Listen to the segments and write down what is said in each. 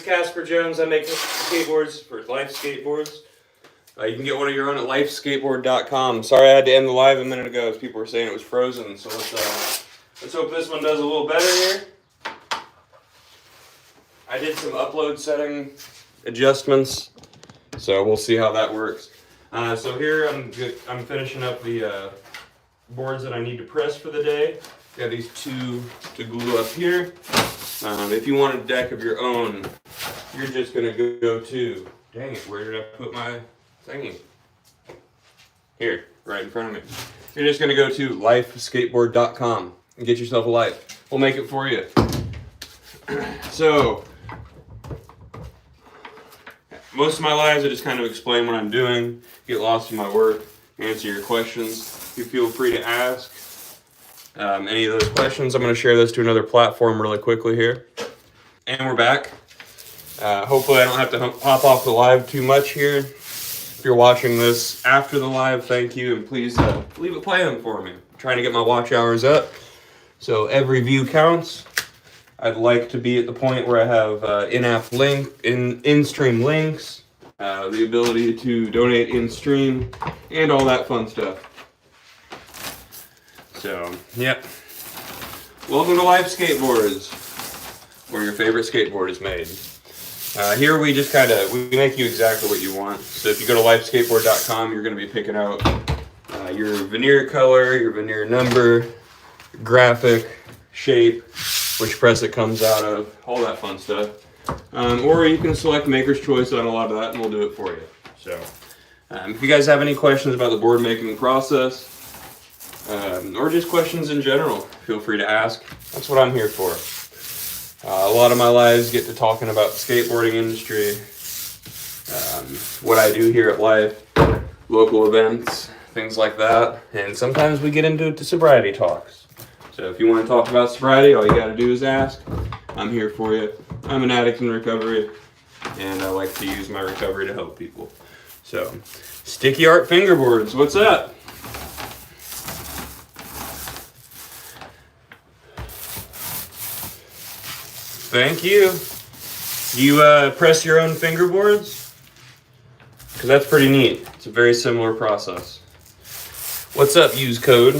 Casper Jones. I make skateboards for Life Skateboards. You can get one of your own at lifeskateboard.com. Sorry I had to end the live a minute ago as people were saying it was frozen. So let's hope this one does a little better here. I did some upload setting adjustments, so we'll see how that works. So here I'm finishing up the boards that I need to press for the day. Got these two to glue up here. If you want a deck of your own, you're just gonna go to, dang it, where did I put my thingy? Here, right in front of me. You're just gonna go to lifeskateboard.com and get yourself a life. We'll make it for you. So, most of my lives I just kind of explain what I'm doing, get lost in my work, answer your questions. You feel free to ask any of those questions. I'm going to share this to another platform really quickly here. And we're back. Hopefully I don't have to hop off the live too much here. If you're watching this after the live, thank you, and please leave it playing for me. I'm trying to get my watch hours up, so every view counts. I'd like to be at the point where I have in-app in-stream links, the ability to donate in-stream, and all that fun stuff. So, yep. Welcome to Life Skateboards, where your favorite skateboard is made. Here we just we make you exactly what you want. So if you go to lifeskateboard.com, you're going to be picking out your veneer color, your veneer number, graphic, shape, which press it comes out of, all that fun stuff. Or you can select Maker's Choice on a lot of that and we'll do it for you. So, if you guys have any questions about the board making process, or just questions in general, feel free to ask. That's what I'm here for. A lot of my lives get to talking about the skateboarding industry, what I do here at Life, local events, things like that. And sometimes we get into sobriety talks. So if you want to talk about sobriety, all you got to do is ask. I'm here for you. I'm an addict in recovery, and I like to use my recovery to help people. So, Sticky Art Fingerboards, what's up? Thank you. You press your own fingerboards? Because that's pretty neat. It's a very similar process. What's up, use code?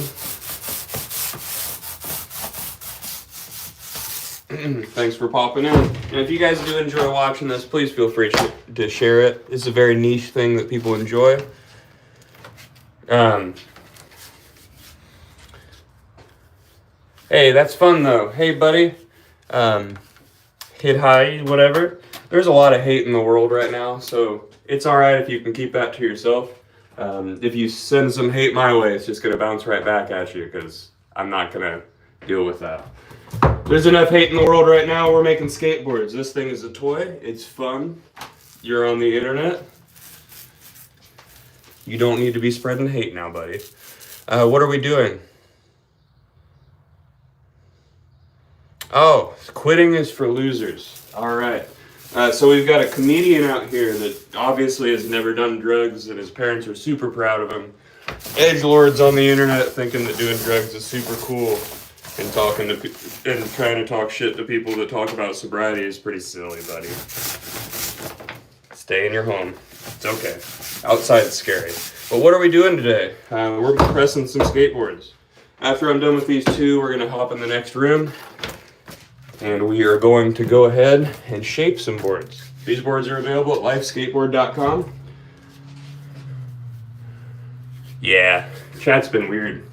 Thanks for popping in. And if you guys do enjoy watching this, please feel free to share it. It's a very niche thing that people enjoy. Hey, that's fun though. Hey, buddy. Hit high, whatever. There's a lot of hate in the world right now, so it's alright if you can keep that to yourself. If you send some hate my way, it's just going to bounce right back at you because I'm not going to deal with that. There's enough hate in the world right now. We're making skateboards. This thing is a toy. It's fun. You're on the internet. You don't need to be spreading hate now, buddy. What are we doing? Oh, quitting is for losers. All right. So we've got a comedian out here that obviously has never done drugs, and his parents are super proud of him. Edgelords on the internet thinking that doing drugs is super cool, and trying to talk shit to people that talk about sobriety is pretty silly, buddy. Stay in your home. It's okay. Outside's scary. But what are we doing today? We're pressing some skateboards. After I'm done with these two, we're gonna hop in the next room. And we are going to go ahead and shape some boards. These boards are available at lifeskateboard.com. Yeah, chat's been weird.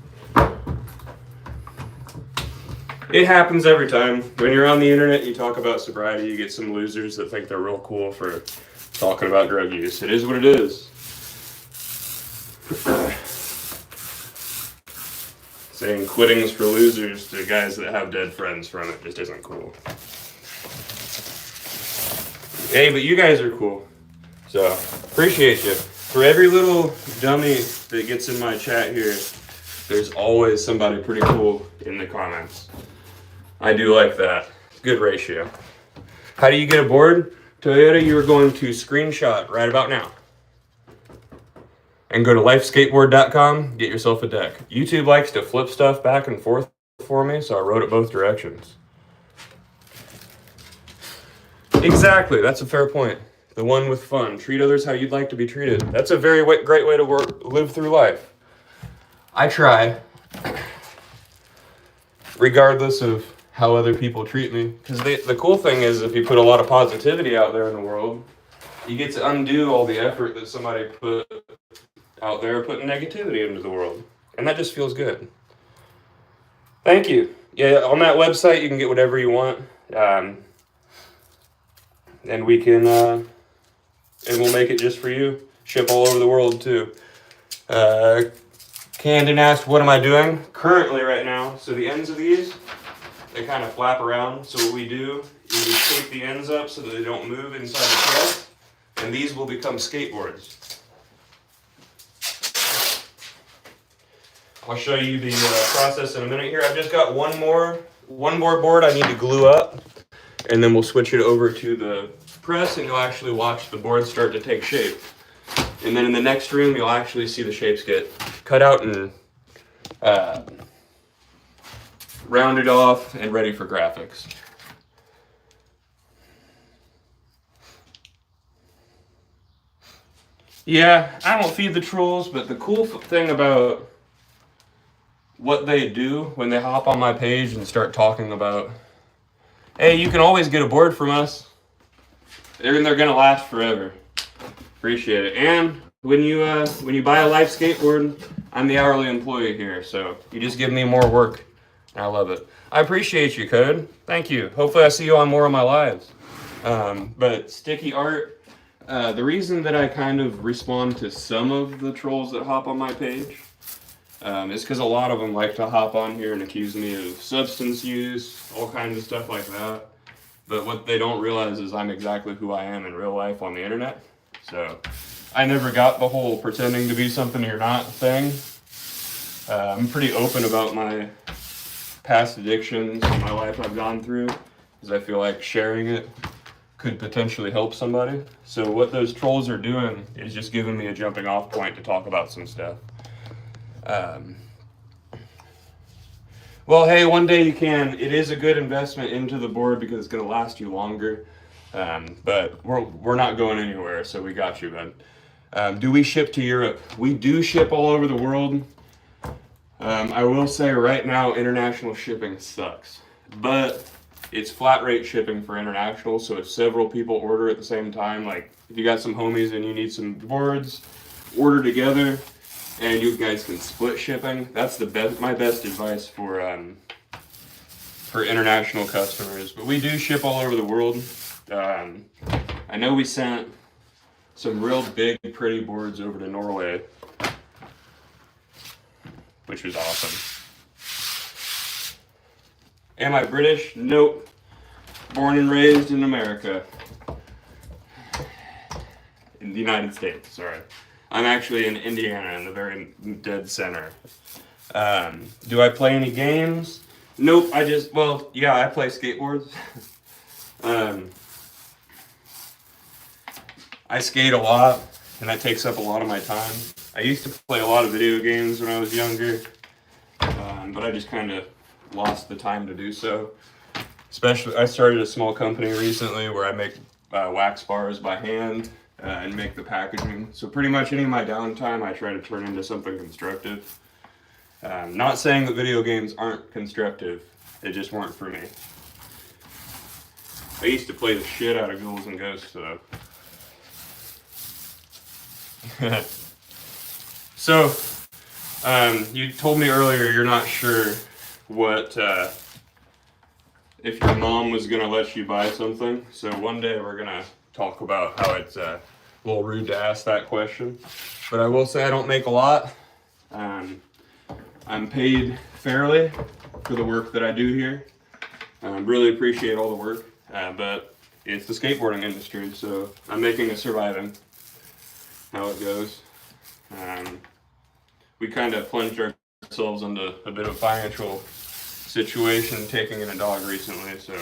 It happens every time. When you're on the internet, you talk about sobriety, you get some losers that think they're real cool for talking about drug use. It is what it is. Saying quitting's for losers to guys that have dead friends from it just isn't cool. Hey, but you guys are cool. So, appreciate you. For every little dummy that gets in my chat here, there's always somebody pretty cool in the comments. I do like that. Good ratio. How do you get a board? Toyota, you are going to screenshot right about now. And go to lifeskateboard.com, get yourself a deck. YouTube likes to flip stuff back and forth for me, so I wrote it both directions. Exactly, that's a fair point. The one with fun. Treat others how you'd like to be treated. That's a very great way to live through life. I try, regardless of how other people treat me. Because the cool thing is, if you put a lot of positivity out there in the world, you get to undo all the effort that somebody put out there putting negativity into the world. And that just feels good. Thank you. Yeah, on that website, you can get whatever you want. And we can, and we'll make it just for you. Ship all over the world, too. Camden asked, what am I doing? Currently, right now, so the ends of these, they kind of flap around. So what we do is we tape the ends up so that they don't move inside the press. And these will become skateboards. I'll show you the process in a minute here. I've just got one more board I need to glue up, and then we'll switch it over to the press, and you'll actually watch the board start to take shape. And then in the next room, you'll actually see the shapes get cut out and rounded off and ready for graphics. Yeah, I don't feed the trolls, but the cool thing about what they do when they hop on my page and start talking about, hey, you can always get a board from us. They're gonna last forever. Appreciate it. And when you buy a Life skateboard, I'm the hourly employee here, so you just give me more work. I love it. I appreciate you, Code. Thank you. Hopefully I see you on more of my lives. But sticky art, the reason that I kind of respond to some of the trolls that hop on my page is because a lot of them like to hop on here and accuse me of substance use, all kinds of stuff like that. But what they don't realize is I'm exactly who I am in real life on the internet. So I never got the whole pretending to be something you're not thing. I'm pretty open about my past addictions and my life I've gone through, because I feel like sharing it could potentially help somebody. So what those trolls are doing is just giving me a jumping off point to talk about some stuff. Well, hey, one day you can. It is a good investment into the board because it's going to last you longer. But we're not going anywhere, so we got you, bud. Do we ship to Europe? We do ship all over the world. I will say right now, international shipping sucks. But it's flat rate shipping for international, so if several people order at the same time, like if you got some homies and you need some boards, order together. And you guys can split shipping. That's my best advice for international customers. But we do ship all over the world. I know we sent some real big, pretty boards over to Norway, which was awesome. Am I British? Nope. Born and raised in America. In the United States, sorry. I'm actually in Indiana, in the very dead center. Do I play any games? Nope, I play skateboards. I skate a lot, and that takes up a lot of my time. I used to play a lot of video games when I was younger, but I just kind of lost the time to do so. Especially, I started a small company recently where I make wax bars by hand. And make the packaging. So pretty much any of my downtime I try to turn into something constructive. Not saying that video games aren't constructive, they just weren't for me. I used to play the shit out of Ghouls and Ghosts though. So, you told me earlier you're not sure what, if your mom was gonna let you buy something. So one day we're gonna talk about how it's a little rude to ask that question, but I will say I don't make a lot. I'm paid fairly for the work that I do here. Really appreciate all the work, but it's the skateboarding industry, so I'm making a surviving. How it goes. We kind of plunged ourselves into a bit of a financial situation, taking in a dog recently, so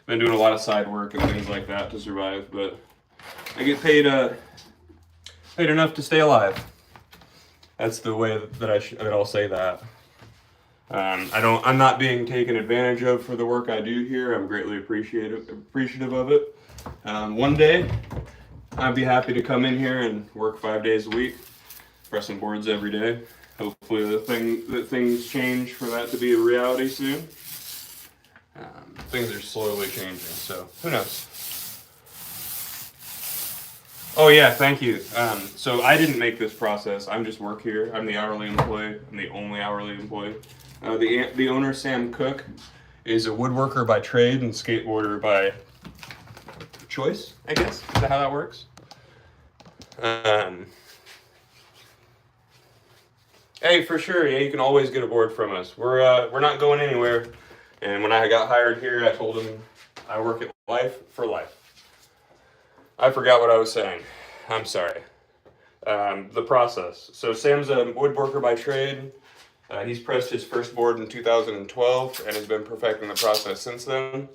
been doing a lot of side work and things like that to survive, but I get paid enough to stay alive. That's the way that I'll say that. I'm not being taken advantage of for the work I do here. I'm greatly appreciative of it. One day, I'd be happy to come in here and work 5 days a week, pressing boards every day. Hopefully things change for that to be a reality soon. Things are slowly changing, so who knows? Oh yeah, thank you. So I didn't make this process. I'm just work here. I'm the hourly employee. I'm the only hourly employee. The owner, Sam Cook, is a woodworker by trade and skateboarder by choice, I guess. Is that how that works? Hey, for sure. Yeah, you can always get a board from us. We're not going anywhere. And when I got hired here, I told him I work at Life for Life. I forgot what I was saying. I'm sorry. The process. So Sam's a woodworker by trade. He's pressed his first board in 2012 and has been perfecting the process since then.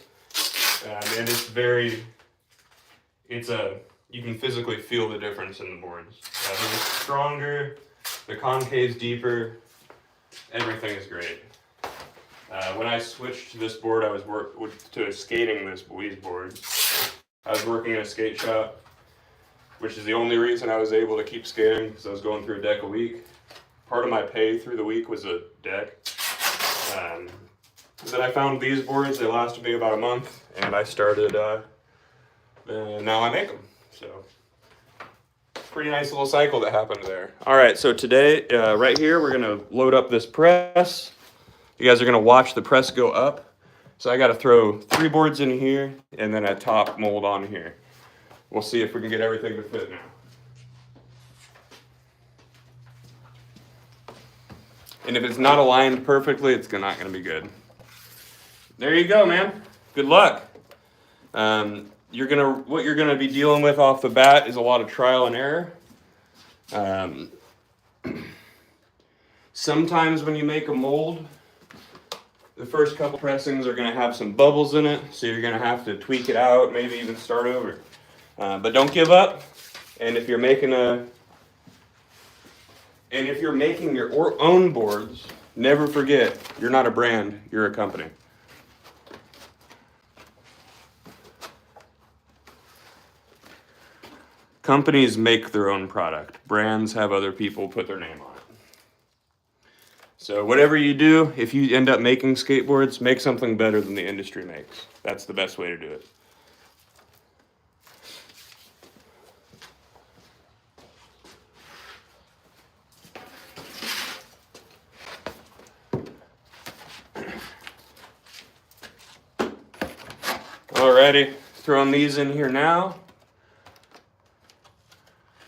And you can physically feel the difference in the boards. They're stronger, the concave's deeper, everything is great. When I switched to this board, I was to skating these boards. I was working in a skate shop, which is the only reason I was able to keep skating, because I was going through a deck a week. Part of my pay through the week was a deck. Then I found these boards. They lasted me about a month, and I started, now I make them. So, pretty nice little cycle that happened there. All right, so today, right here, we're gonna load up this press. You guys are gonna watch the press go up. So I gotta throw 3 boards in here and then a top mold on here. We'll see if we can get everything to fit now. And if it's not aligned perfectly, it's not gonna be good. There you go, man. Good luck. What you're gonna be dealing with off the bat is a lot of trial and error. Sometimes when you make a mold, the first couple pressings are going to have some bubbles in it, so you're going to have to tweak it out, maybe even start over. But don't give up. And if you're making your own boards, never forget you're not a brand, you're a company. Companies make their own product. Brands have other people put their name on it. So whatever you do, if you end up making skateboards, make something better than the industry makes. That's the best way to do it. Alrighty, throwing these in here now.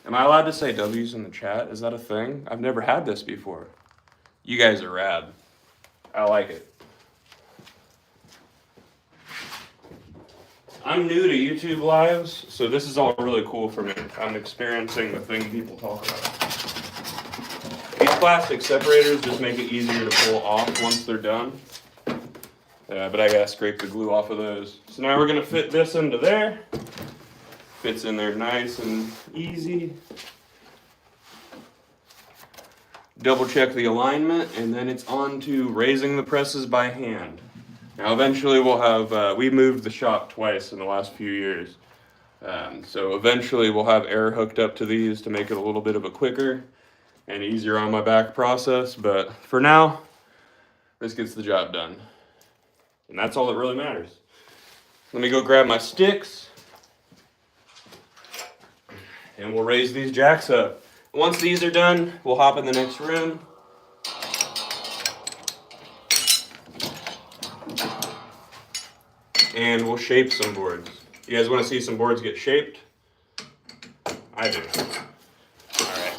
Am I allowed to say W's in the chat? Is that a thing? I've never had this before. You guys are rad. I like it. I'm new to YouTube Lives, so this is all really cool for me. I'm experiencing the thing people talk about. These plastic separators just make it easier to pull off once they're done. But I gotta scrape the glue off of those. So now we're gonna fit this into there. Fits in there nice and easy. Double check the alignment, and then it's on to raising the presses by hand. Now eventually we'll have, we moved the shop twice in the last few years. So eventually we'll have air hooked up to these to make it a little bit of a quicker and easier on my back process. But for now, this gets the job done. And that's all that really matters. Let me go grab my sticks, and we'll raise these jacks up. Once these are done, we'll hop in the next room. And we'll shape some boards. You guys want to see some boards get shaped? I do. Alright.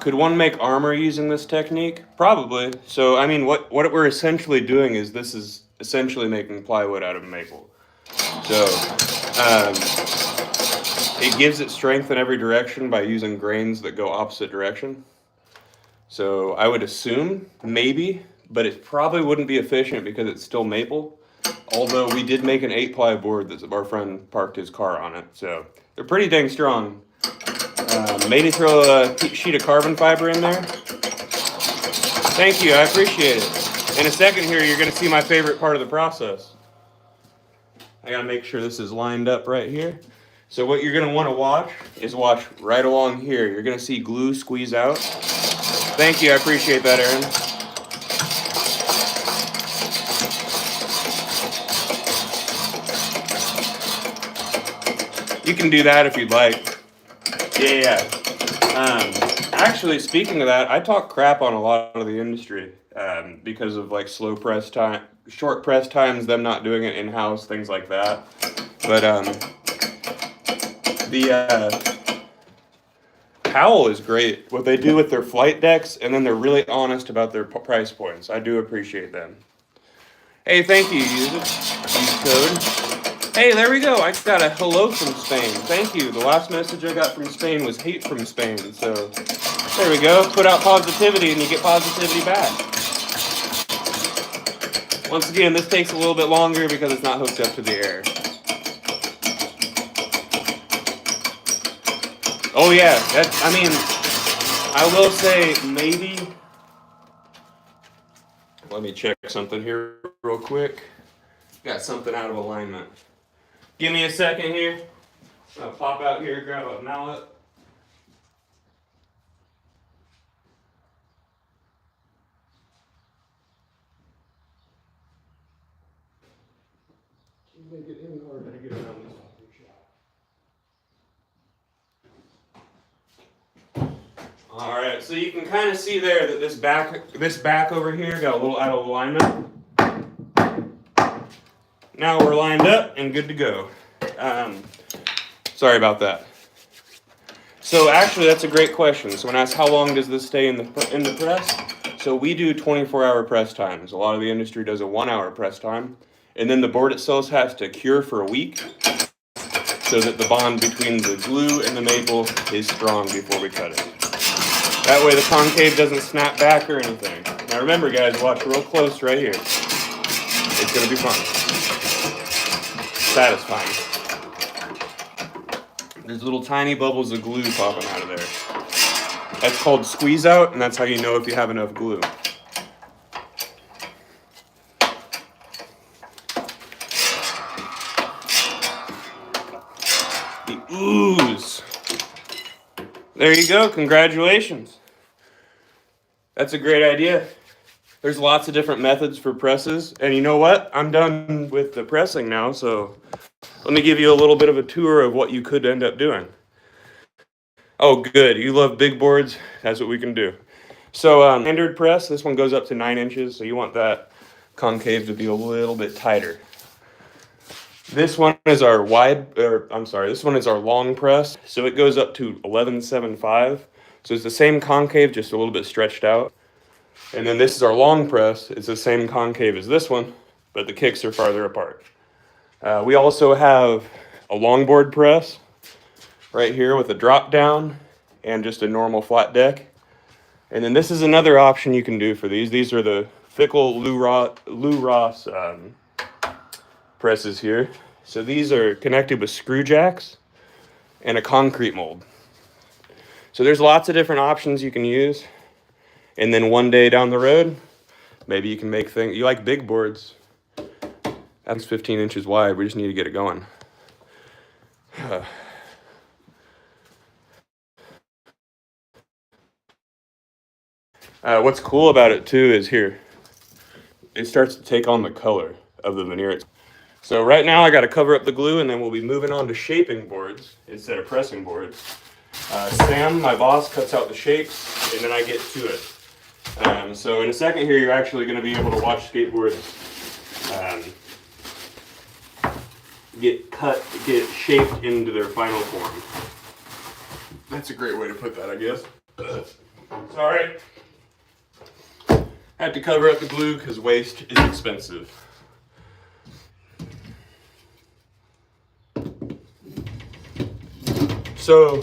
Could one make armor using this technique? Probably. So, I mean, what we're essentially doing is this is essentially making plywood out of maple. So, it gives it strength in every direction by using grains that go opposite direction. So I would assume, maybe, but it probably wouldn't be efficient because it's still maple. Although we did make an 8-ply board that our friend parked his car on it. So they're pretty dang strong. Maybe throw a sheet of carbon fiber in there. Thank you, I appreciate it. In a second here, you're gonna see my favorite part of the process. I gotta make sure this is lined up right here. So what you're gonna wanna watch is watch right along here. You're gonna see glue squeeze out. Thank you, I appreciate that, Aaron. You can do that if you'd like. Yeah. Actually, speaking of that, I talk crap on a lot of the industry because of like slow press time, short press times, them not doing it in-house, things like that. But the Powell is great. What they do with their flight decks, and then they're really honest about their price points. I do appreciate them. Hey, thank you, use code. Hey, there we go. I got a hello from Spain. Thank you. The last message I got from Spain was hate from Spain. So there we go. Put out positivity and you get positivity back. Once again, this takes a little bit longer because it's not hooked up to the air. Oh yeah, I will say maybe. Let me check something here real quick. Got something out of alignment. Give me a second here. I'll pop out here, grab a mallet. Make it in order to get around this shot. All right, so you can kind of see there that this back over here got a little out of alignment. Now we're lined up and good to go. Sorry about that. So actually, that's a great question. So when asked how long does this stay in the press, so we do 24-hour press times. A lot of the industry does a 1-hour press time, and then the board itself has to cure for a week, so that the bond between the glue and the maple is strong before we cut it. That way the concave doesn't snap back or anything. Now remember, guys, watch real close right here. It's gonna be fun. Satisfying. There's little tiny bubbles of glue popping out of there. That's called squeeze out, and that's how you know if you have enough glue. The ooze. There you go, congratulations. That's a great idea. There's lots of different methods for presses, and you know what? I'm done with the pressing now, so let me give you a little bit of a tour of what you could end up doing. Oh, good. You love big boards? That's what we can do. So standard press, this one goes up to 9 inches, so you want that concave to be a little bit tighter. This one is our this one is our long press, so it goes up to 11.75. So it's the same concave, just a little bit stretched out. And then this is our long press. It's the same concave as this one, but the kicks are farther apart. We also have a longboard press right here with a drop down and just a normal flat deck. And then this is another option you can do for these. These are the Fickle Lou Ross presses here. So these are connected with screw jacks and a concrete mold. So there's lots of different options you can use. And then one day down the road, maybe you can make things. You like big boards. That's 15 inches wide. We just need to get it going. What's cool about it too is here, it starts to take on the color of the veneer. So right now I got to cover up the glue, and then we'll be moving on to shaping boards instead of pressing boards. Sam, my boss, cuts out the shapes, and then I get to it. So in a second here, you're actually going to be able to watch skateboards get shaped into their final form. That's a great way to put that, I guess. Sorry. Had to cover up the glue because waste is expensive. So,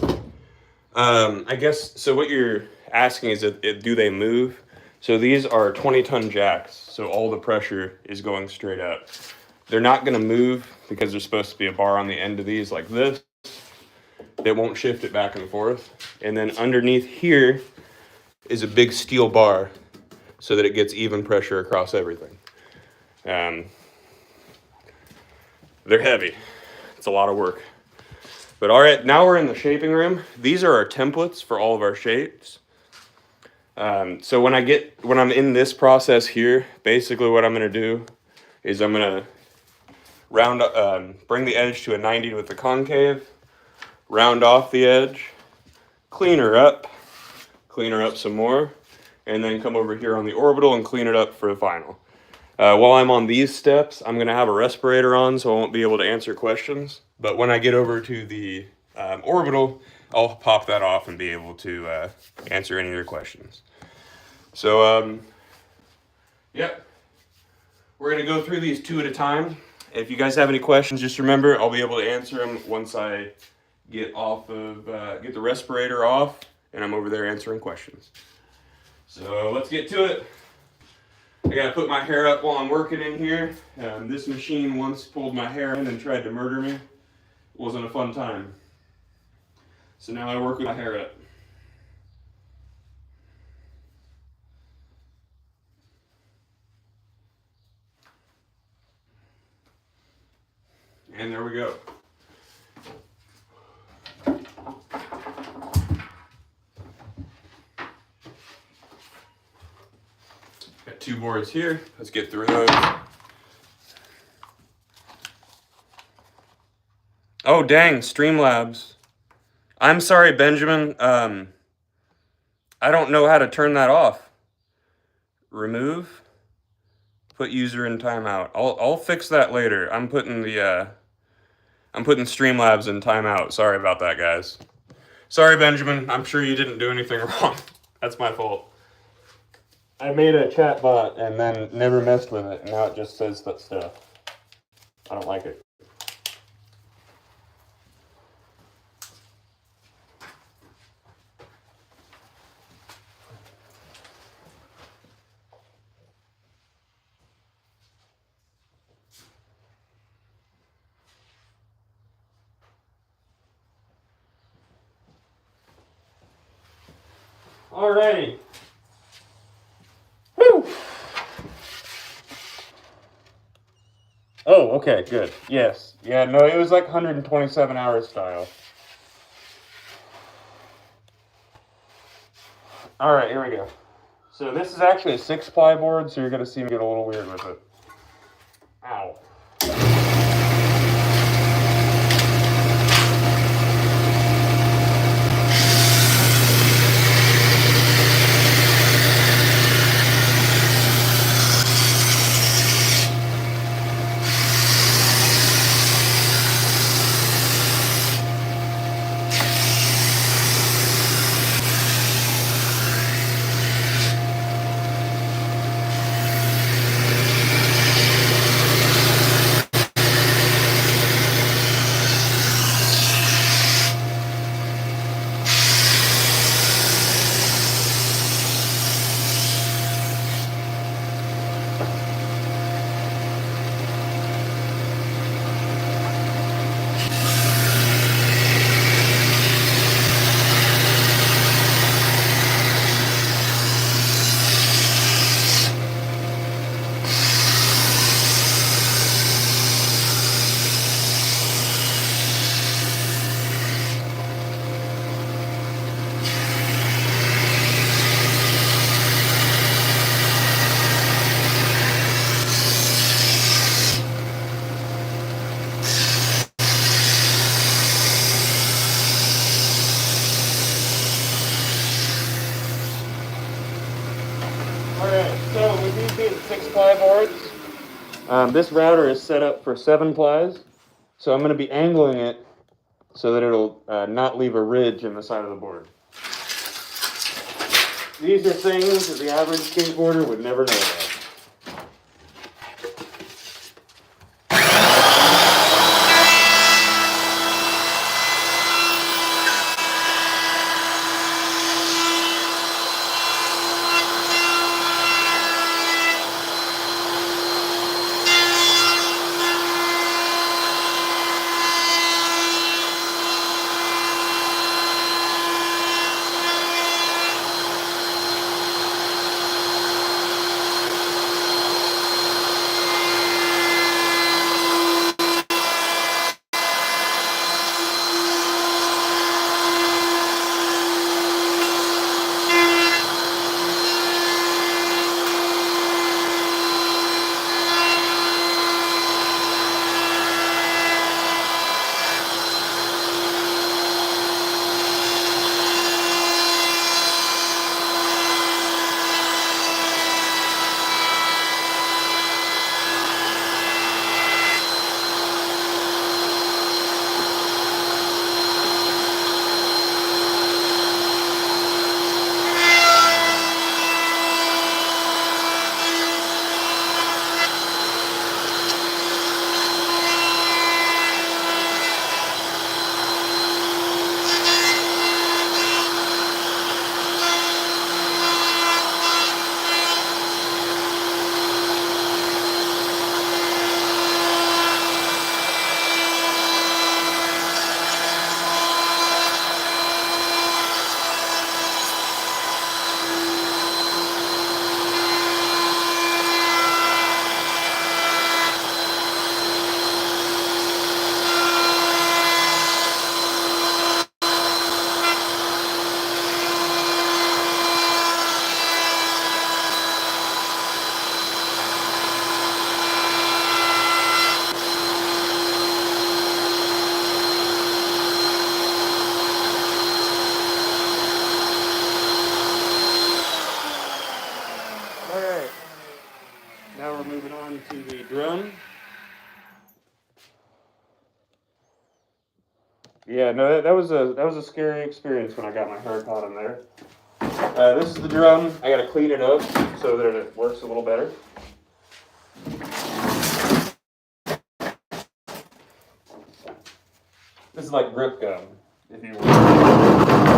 I guess, so what you're asking is, do they move? So these are 20-ton jacks, so all the pressure is going straight up. They're not going to move because there's supposed to be a bar on the end of these like this. That won't shift it back and forth. And then underneath here is a big steel bar so that it gets even pressure across everything. They're heavy. It's a lot of work. But all right, now we're in the shaping room. These are our templates for all of our shapes. So when I'm in this process here, basically what I'm gonna do is I'm gonna bring the edge to a 90 with the concave, round off the edge, clean her up some more, and then come over here on the orbital and clean it up for the final. While I'm on these steps, I'm gonna have a respirator on, so I won't be able to answer questions. But when I get over to the orbital, I'll pop that off and be able to answer any of your questions. So, yep, we're gonna go through these two at a time. If you guys have any questions, just remember I'll be able to answer them once I get the respirator off and I'm over there answering questions. So let's get to it. I gotta put my hair up while I'm working in here. This machine once pulled my hair in and tried to murder me. It wasn't a fun time. So now I work with my hair up. And there we go. Got two boards here. Let's get through those. Oh, dang, Streamlabs. I'm sorry, Benjamin. I don't know how to turn that off. Remove. Put user in timeout. I'll fix that later. I'm putting Streamlabs in timeout. Sorry about that, guys. Sorry, Benjamin. I'm sure you didn't do anything wrong. That's my fault. I made a chat bot and then never messed with it, and now it just says that stuff. I don't like it. Alrighty. Woo! Oh, okay, good. Yes. Yeah, no, it was like 127 hours style. Alright, here we go. So this is actually a 6-ply board, so you're going to see me get a little weird with it. Ow. So with these being 6-ply boards, this router is set up for 7 plies. So I'm going to be angling it so that it'll not leave a ridge in the side of the board. These are things that the average skateboarder would never know about. Yeah, no, that was a scary experience when I got my hair caught in there. This is the drum. I gotta clean it up so that it works a little better. This is like grip gum, if you will.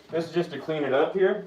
This is just to clean it up here.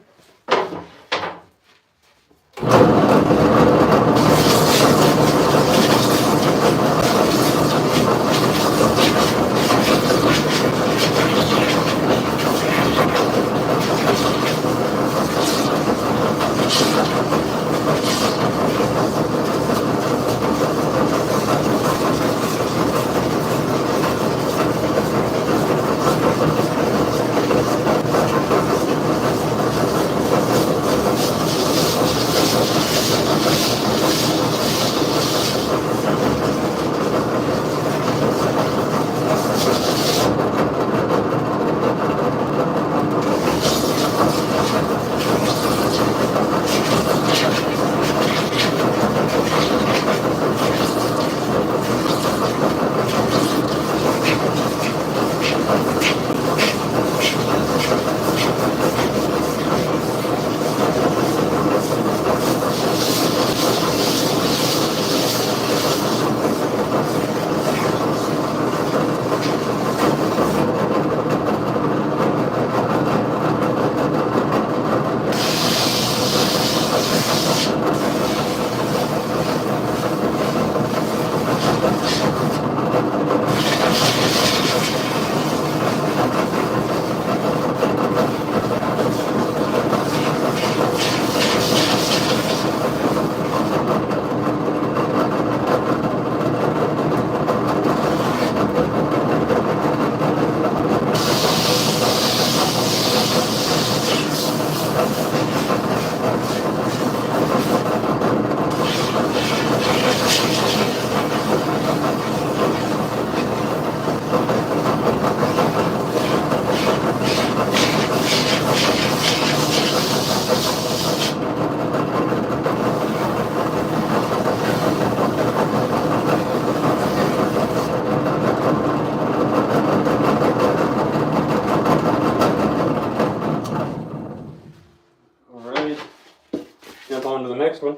Jump on to the next one.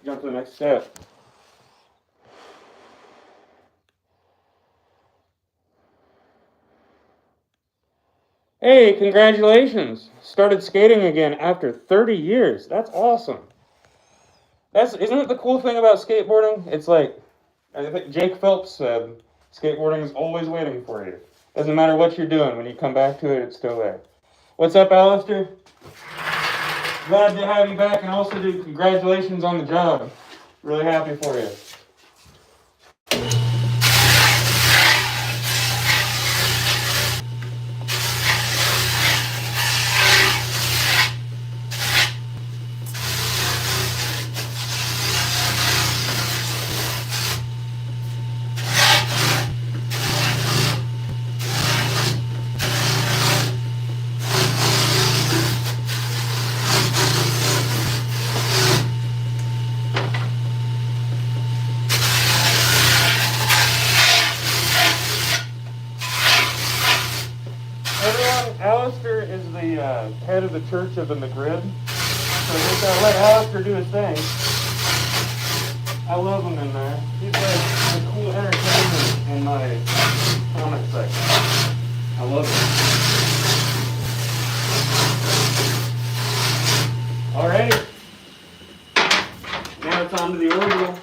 jump to the next step. Hey, congratulations! Started skating again after 30 years. That's awesome. Isn't it the cool thing about skateboarding? It's like, I think Jake Phelps said, skateboarding is always waiting for you. Doesn't matter what you're doing, when you come back to it, it's still there. What's up, Alistair? Glad to have you back, and also do congratulations on the job. Really happy for you. Alistair is the head of the Church of the McGrib. So just let Alistair do his thing. I love him in there. He's like a cool entertainment in my comic section. I love him. Alrighty. Now it's on to the orbital.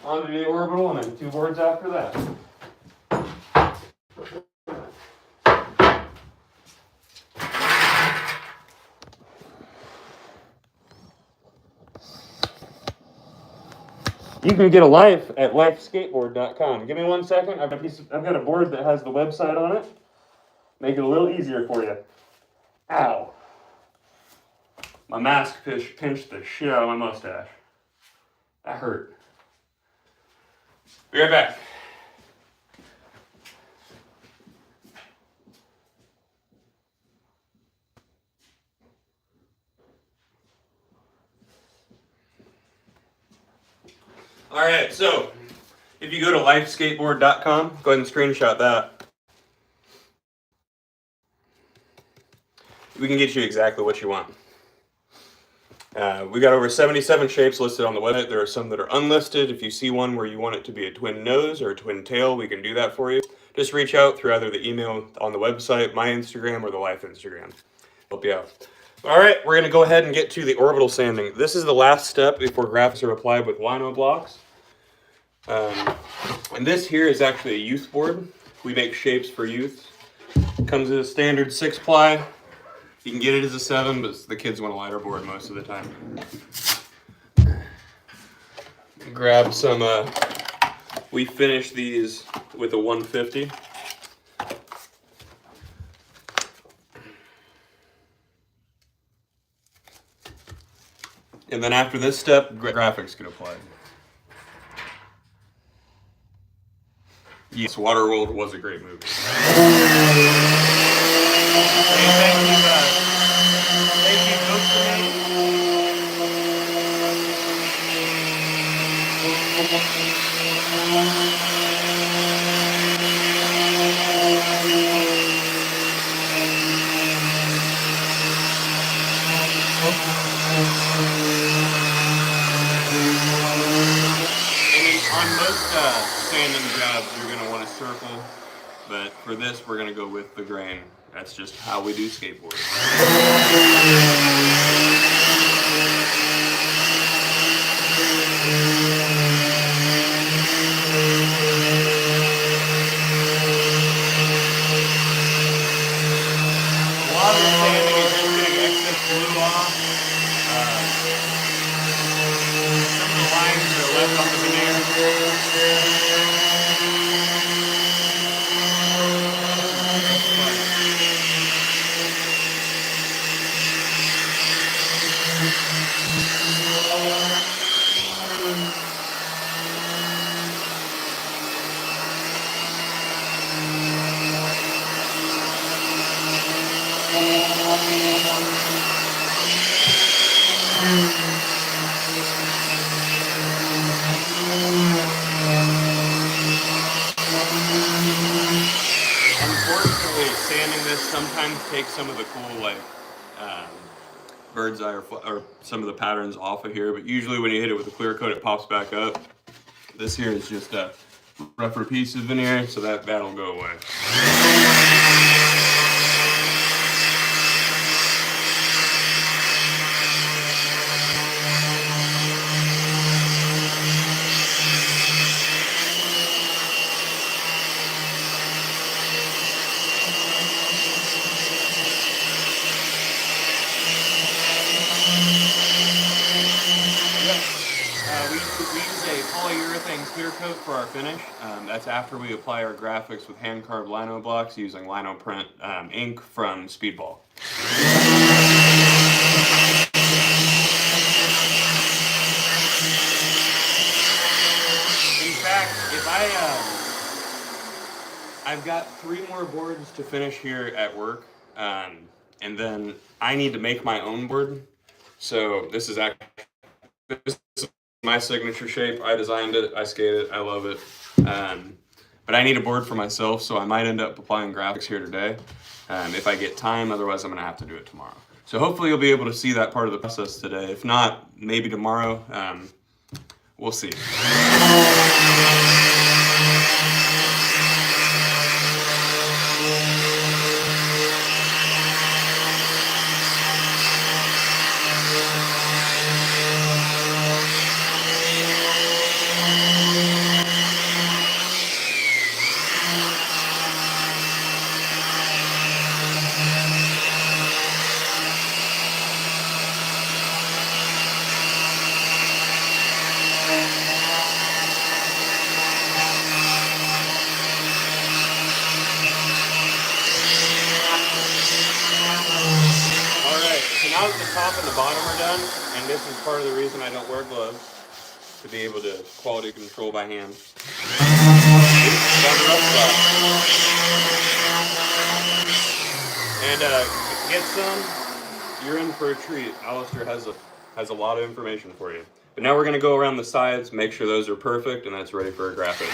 On to the orbital and then 2 boards after that. You can get a life at lifeskateboard.com. Give me 1 second. I've got a board that has the website on it. Make it a little easier for you. Ow. My mask pinched the shit out of my mustache. That hurt. Be right back. Alright, so if you go to lifeskateboard.com, go ahead and screenshot that. We can get you exactly what you want. We got over 77 shapes listed on the website. There are some that are unlisted. If you see one where you want it to be a twin nose or a twin tail, we can do that for you. Just reach out through either the email on the website, my Instagram, or the Life Instagram. Help you out. Alright, we're going to go ahead and get to the orbital sanding. This is the last step before graphics are applied with lino blocks. And this here is actually a youth board. We make shapes for youth. It comes as a standard 6-ply. You can get it as a 7, but the kids want a lighter board most of the time. Grab some, we finish these with a 150. And then after this step, graphics get applied. Yes, Waterworld was a great movie. Thank you, On most sanding jobs, you're going to want a circle, but for this, we're going to go with the grain. That's just how we do skateboarding. A lot of the sanding is just getting excess glue off. Some of the lines that are left on the veneer. Unfortunately, sanding this sometimes takes some of the cool bird's eye or some of the patterns off of here, but usually when you hit it with a clear coat, it pops back up. This here is just a rougher piece of veneer, so that'll go away. We use a polyurethane clear coat for our finish. That's after we apply our graphics with hand-carved lino blocks using lino print ink from Speedball. In fact, if I've got 3 more boards to finish here at work, and then I need to make my own board. So this is my signature shape. I designed it, I skate it, I love it. But I need a board for myself, so I might end up applying graphics here today if I get time. Otherwise, I'm gonna have to do it tomorrow. So hopefully you'll be able to see that part of the process today. If not, maybe tomorrow. We'll see. Now that the top and the bottom are done, and this is part of the reason I don't wear gloves, to be able to quality control by hand. And get some, you're in for a treat. Alistair has a lot of information for you. But now we're going to go around the sides, make sure those are perfect, and that's ready for a graphic.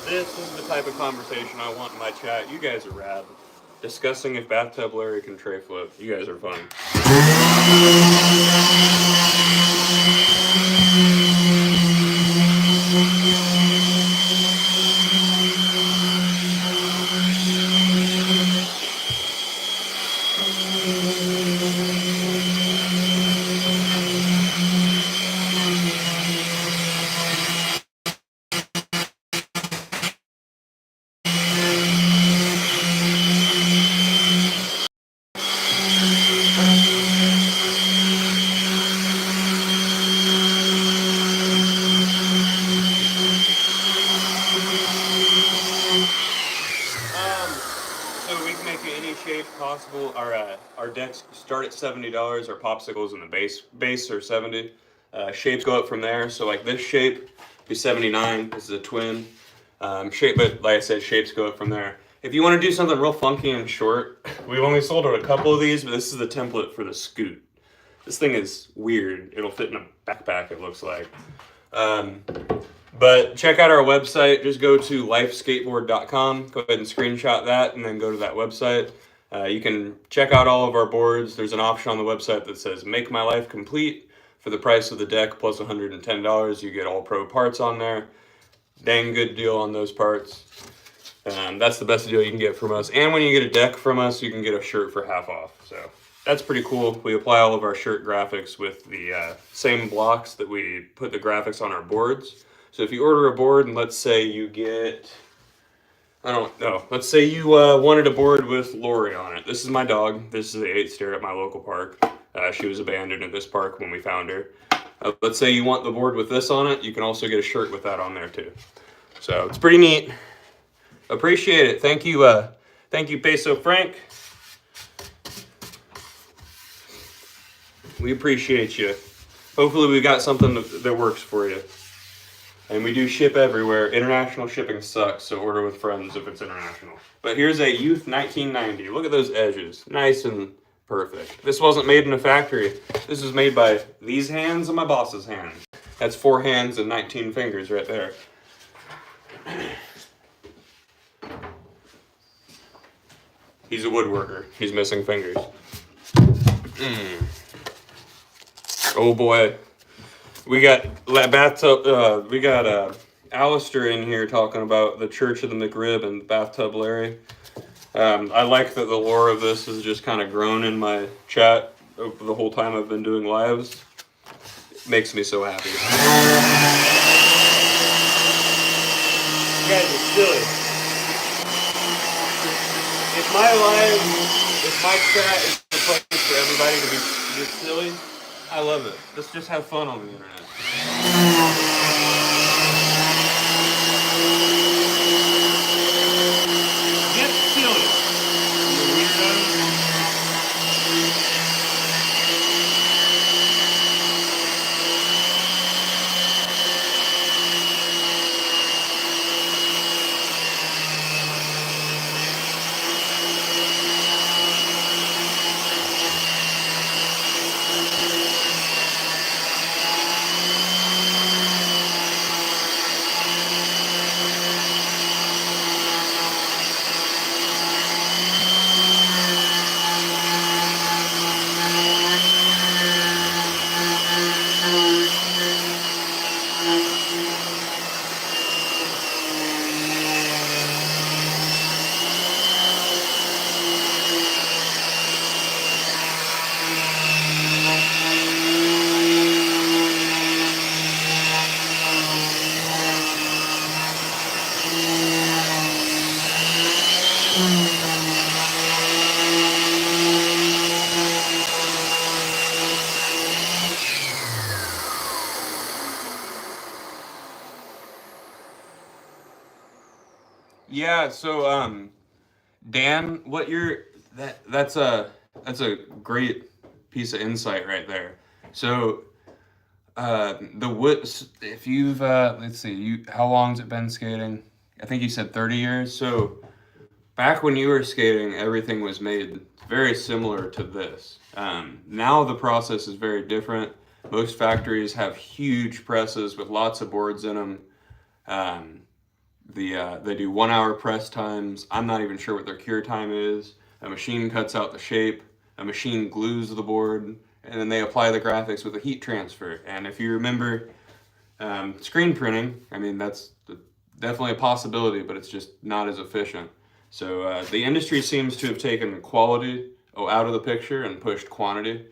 This is the type of conversation I want in my chat. You guys are rad. Discussing if bathtub Larry can tray flip. You guys are fun. So we can make it any shape possible. Our decks start at $70. Our popsicles in the base are $70. Shapes go up from there. So like this shape be $79. This is a twin shape, but like I said, shapes go up from there. If you want to do something real funky and short, we've only sold out a couple of these, but this is the template for the Scoot. This thing is weird. It'll fit in a backpack, it looks like. But check out our website. Just go to lifeskateboard.com. Go ahead and screenshot that and then go to that website. You can check out all of our boards. There's an option on the website that says Make My Life Complete. For the price of the deck plus $110, you get all pro parts on there. Dang good deal on those parts. That's the best deal you can get from us. And when you get a deck from us, you can get a shirt for half off. So that's pretty cool. We apply all of our shirt graphics with the same blocks that we put the graphics on our boards. So if you order a board and let's say you get, I don't know, let's say you wanted a board with Lori on it. This is my dog. This is the 8 stair at my local park. She was abandoned at this park when we found her. Let's say you want the board with this on it. You can also get a shirt with that on there too. So it's pretty neat. Appreciate it. Thank you, Peso Frank. We appreciate you. Hopefully we got something that works for you. And we do ship everywhere. International shipping sucks, so order with friends if it's international. But here's a Youth 1990. Look at those edges. Nice and perfect. This wasn't made in a factory. This was made by these hands and my boss's hand. That's 4 hands and 19 fingers right there. He's a woodworker. He's missing fingers. Oh boy. We got bathtub. We got Alistair in here talking about the Church of the McRib and Bathtub Larry. I like that the lore of this has just kind of grown in my chat over the whole time I've been doing lives. It makes me so happy. You guys are silly. If my chat is the place for everybody to be just silly, I love it. Let's just have fun on the internet. Get silly, you weirdos. Yeah, so Dan, that's a great piece of insight right there. So the wood, if you've let's see, how long's it been skating? I think you said 30 years. So back when you were skating, everything was made very similar to this. Now the process is very different. Most factories have huge presses with lots of boards in them. They do 1 hour press times. I'm not even sure what their cure time is. A machine cuts out the shape. A machine glues the board, and then they apply the graphics with a heat transfer. And if you remember screen printing, I mean, that's definitely a possibility, but it's just not as efficient. So the industry seems to have taken quality out of the picture and pushed quantity.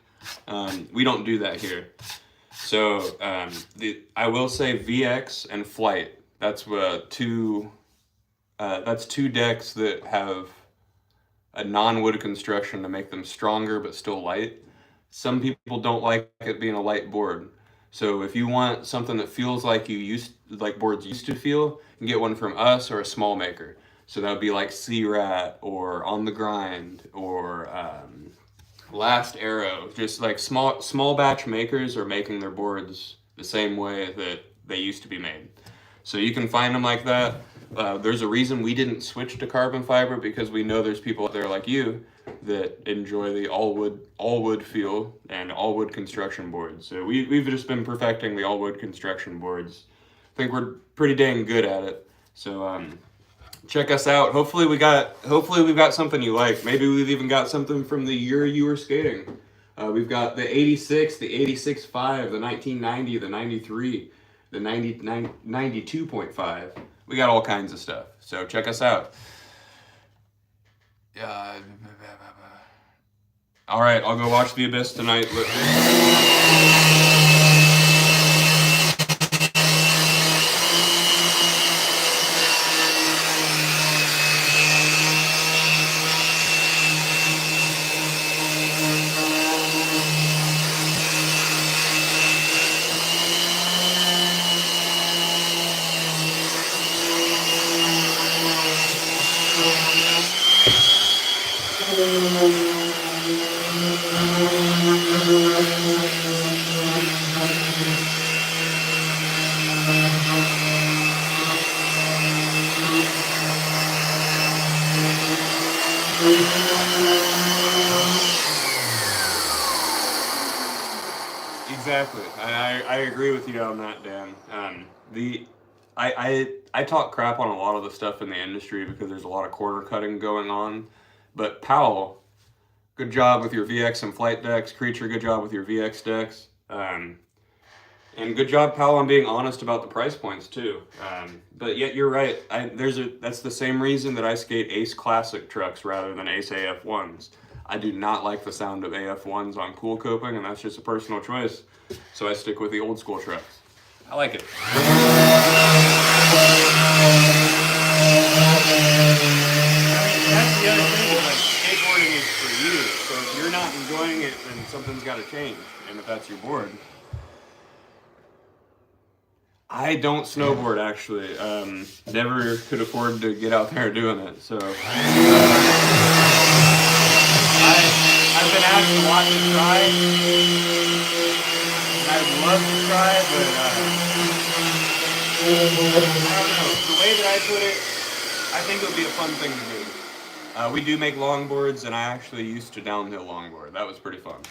We don't do that here. So I will say VX and Flight. That's two decks that have a non-wood construction to make them stronger but still light. Some people don't like it being a light board. So if you want something that feels like boards used to feel, you can get one from us or a small maker. So that would be like C-Rat or On the Grind or Last Arrow. Just like small batch makers are making their boards the same way that they used to be made. So you can find them like that. There's a reason we didn't switch to carbon fiber, because we know there's people out there like you that enjoy the all wood feel and all wood construction boards. So we've just been perfecting the all wood construction boards. I think we're pretty dang good at it. So check us out. Hopefully we've got something you like. Maybe we've even got something from the year you were skating. We've got the 86, the 86.5, the 1990, the 93. The 92.5. We got all kinds of stuff. So check us out. All right, I'll go watch The Abyss tonight. Exactly. I agree with you on that, Dan. I talk crap on a lot of the stuff in the industry because there's a lot of corner cutting going on. But Powell, good job with your VX and flight decks. Creature, good job with your VX decks. And good job, Powell, on being honest about the price points too. But yet you're right. That's the same reason that I skate Ace Classic trucks rather than Ace AF1s. I do not like the sound of AF1s on cool coping, and that's just a personal choice. So I stick with the old school trucks. I like it. That's the other thing. Like, skateboarding is for you. So if you're not enjoying it, then something's got to change. And if that's your board. I don't snowboard actually. Never could afford to get out there doing it. So I've been asked a lot to try. I'd love to try, but I don't know. The way that I put it, I think it would be a fun thing to do. We do make longboards, and I actually used to downhill longboard. That was pretty fun.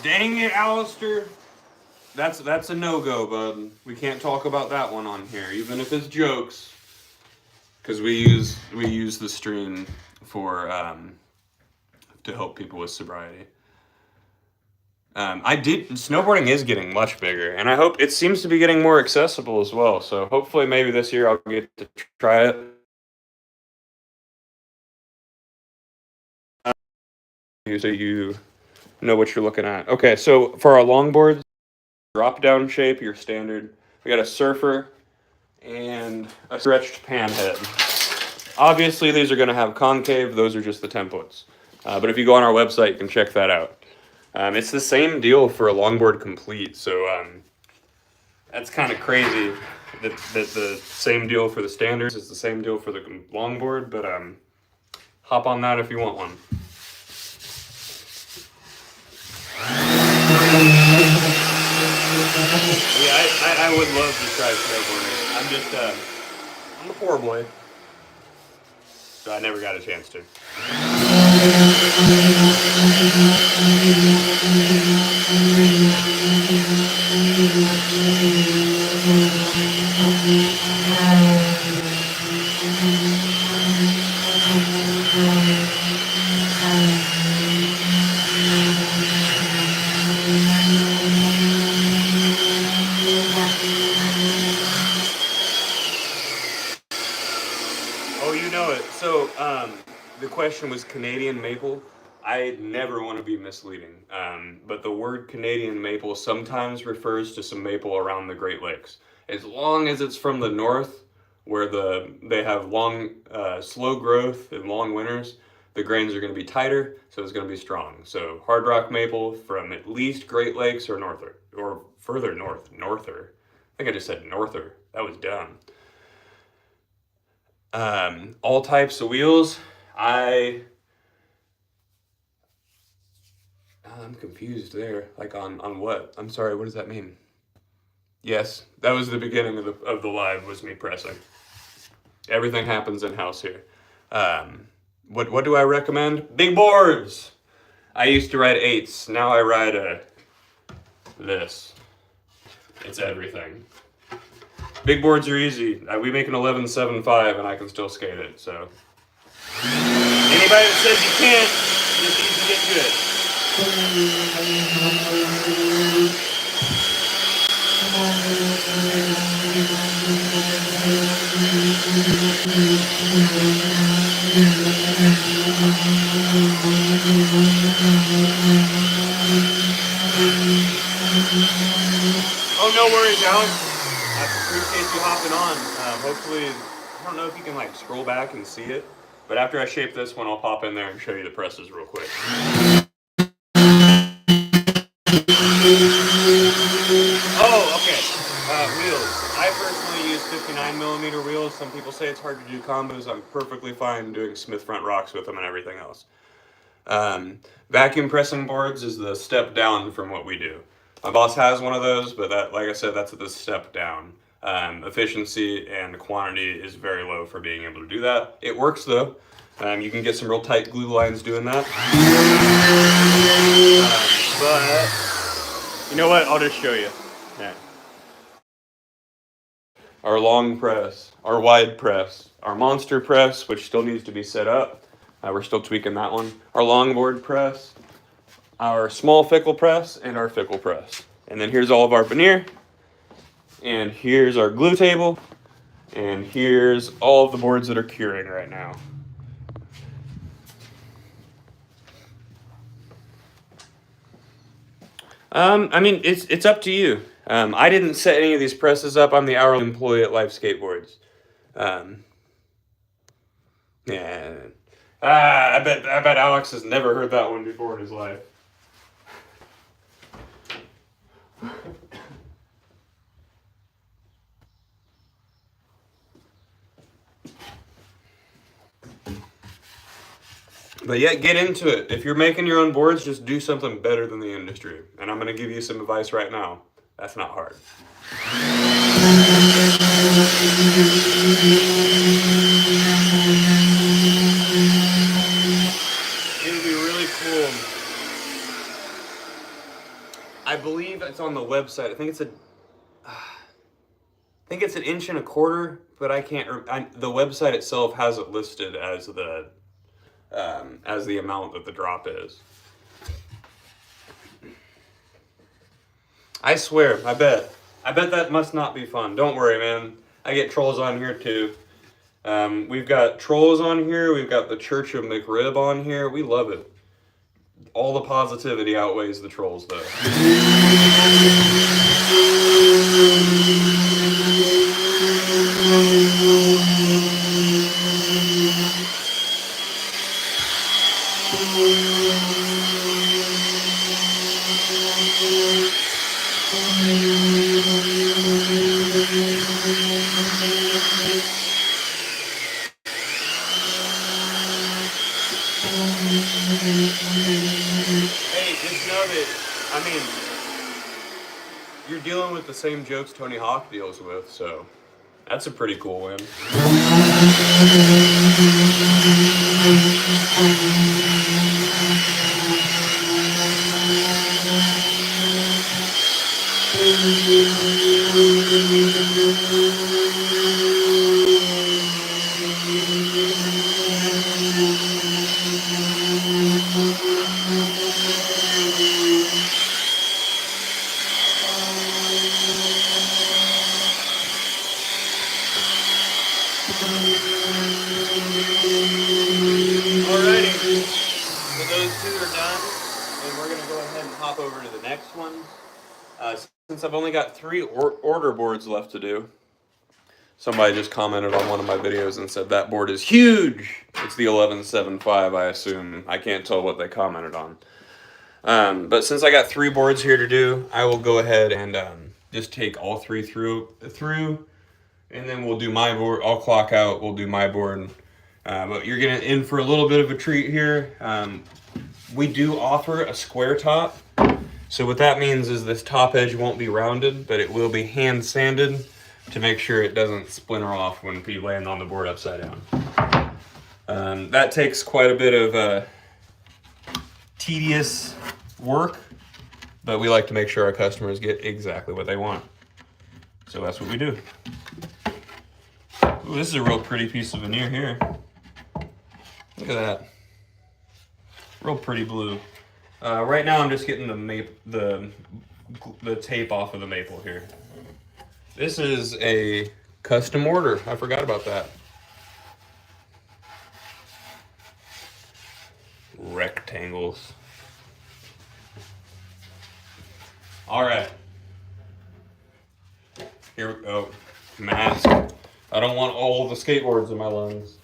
Dang it, Alistair. That's a no-go, bud. We can't talk about that one on here, even if it's jokes. Because we use the stream for to help people with sobriety. Snowboarding is getting much bigger, and I hope it seems to be getting more accessible as well. So hopefully, maybe this year I'll get to try it. So you know what you're looking at. Okay, so for our longboards, drop-down shape, your standard. We got a surfer and a stretched pan head. Obviously, these are going to have concave. Those are just the templates. But if you go on our website, you can check that out. It's the same deal for a longboard complete. So that's kind of crazy that the same deal for the standards is the same deal for the longboard. But hop on that if you want one. Yeah, I would love to try snowboarding. I'm a poor boy. So I never got a chance to. So, the question was Canadian maple. I never want to be misleading, but the word Canadian maple sometimes refers to some maple around the Great Lakes. As long as it's from the north, where they have long, slow growth and long winters, the grains are going to be tighter, so it's going to be strong. So, hard rock maple from at least Great Lakes or norther, or further north, norther. I think I just said norther. That was dumb. All types of wheels. I'm confused there. Like on what? I'm sorry. What does that mean? Yes, that was the beginning of the live. Was me pressing. Everything happens in house here. What do I recommend? Big boards. I used to ride 8s. Now I ride this. It's everything. Big boards are easy. We make an 11.75 and I can still skate it, so. Anybody that says you can't, just needs to get good. Oh, no worries, Alex. I appreciate you hopping on. Hopefully, I don't know if you can like scroll back and see it, but after I shape this one, I'll pop in there and show you the presses real quick. Oh, okay. Wheels. I personally use 59mm wheels. Some people say it's hard to do combos. I'm perfectly fine doing Smith front rocks with them and everything else. Vacuum pressing boards is the step down from what we do. My boss has one of those, but that, like I said, that's the step down. Efficiency and quantity is very low for being able to do that. It works though. You can get some real tight glue lines doing that. But you know what? I'll just show you. Yeah. Our long press, our wide press, our monster press, which still needs to be set up. We're still tweaking that one. Our longboard press, our small fickle press, and our fickle press. And then here's all of our veneer. And here's our glue table. And here's all of the boards that are curing right now. I mean, it's up to you. I didn't set any of these presses up. I'm the hourly employee at Life Skateboards. Yeah. I bet Alex has never heard that one before in his life. But yeah, get into it. If you're making your own boards, just do something better than the industry. And I'm going to give you some advice right now. That's not hard. It would be really cool. I believe it's on the website. I think it's an inch and a quarter, but I can't. The website itself has it listed as the amount that the drop is. I swear, I bet that must not be fun. Don't worry, man. I get trolls on here too. We've got trolls on here. We've got the Church of McRib on here. We love it. All the positivity outweighs the trolls, though. Hey, just know that, I mean, you're dealing with the same jokes Tony Hawk deals with, so that's a pretty cool win. Alrighty, so those two are done, and we're going to go ahead and hop over to the next one. Since I've only got 3 order boards left to do, somebody just commented on one of my videos and said that board is huge. It's the 11.75, I assume. I can't tell what they commented on. But since I got 3 boards here to do, I will go ahead and just take all 3 through, and then we'll do my board. I'll clock out, we'll do my board. But you're getting in for a little bit of a treat here. We do offer a square top. So what that means is this top edge won't be rounded, but it will be hand sanded to make sure it doesn't splinter off when you land on the board upside down. That takes quite a bit of tedious work, but we like to make sure our customers get exactly what they want. So that's what we do. Ooh, this is a real pretty piece of veneer here. Look at that. Real pretty blue. Right now I'm just getting the tape off of the maple here. This is a custom order. I forgot about that. Rectangles. All right. Here we go. Mask. I don't want all the skateboards in my lungs.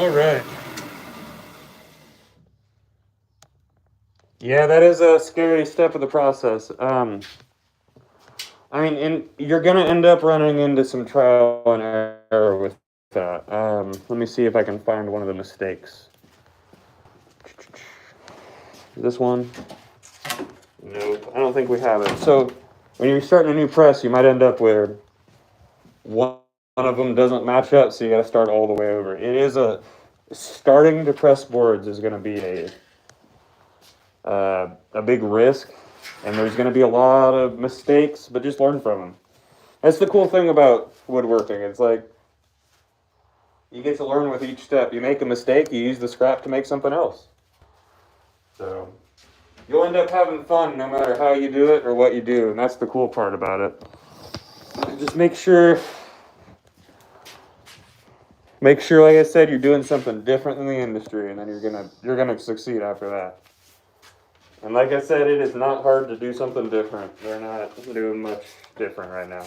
All right. Yeah, that is a scary step of the process. I mean, you're gonna end up running into some trial and error with that. Let me see if I can find one of the mistakes. This one? Nope, I don't think we have it. So, when you're starting a new press, you might end up where one of them doesn't match up, so you gotta start all the way over. It is starting to press boards is gonna be a big risk, and there's going to be a lot of mistakes, but just learn from them. That's the cool thing about woodworking. It's like you get to learn with each step. You make a mistake, you use the scrap to make something else. So you'll end up having fun no matter how you do it or what you do, and that's the cool part about it. Just make sure, like I said, you're doing something different in the industry, and then you're gonna succeed after that. And like I said, it is not hard to do something different. They're not doing much different right now.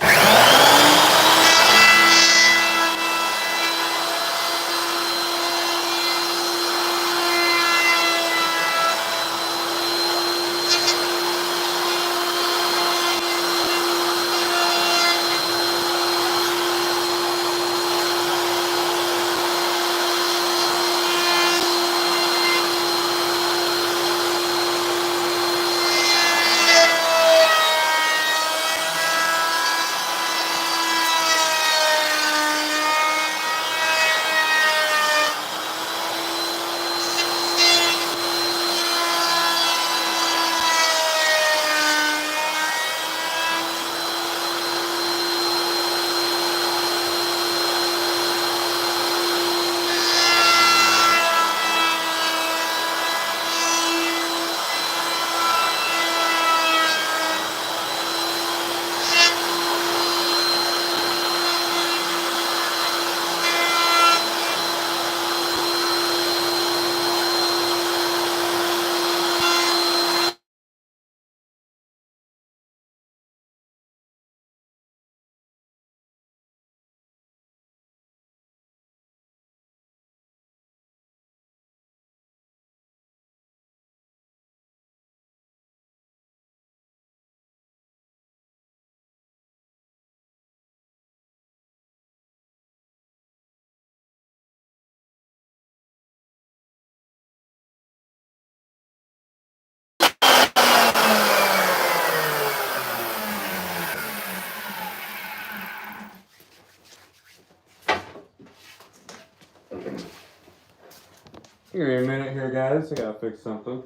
Give me a minute here, guys. I gotta fix something.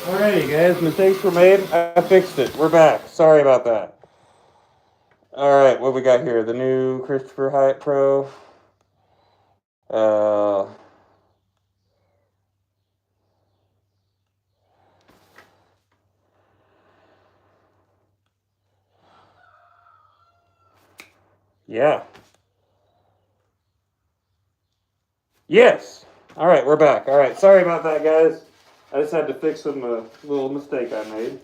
Alrighty, guys, mistakes were made. I fixed it. We're back. Sorry about that. Alright, what we got here? The new Christopher Hyatt Pro. Yeah. Yes. Alright, we're back. Alright, sorry about that, guys. I just had to fix some little mistake I made.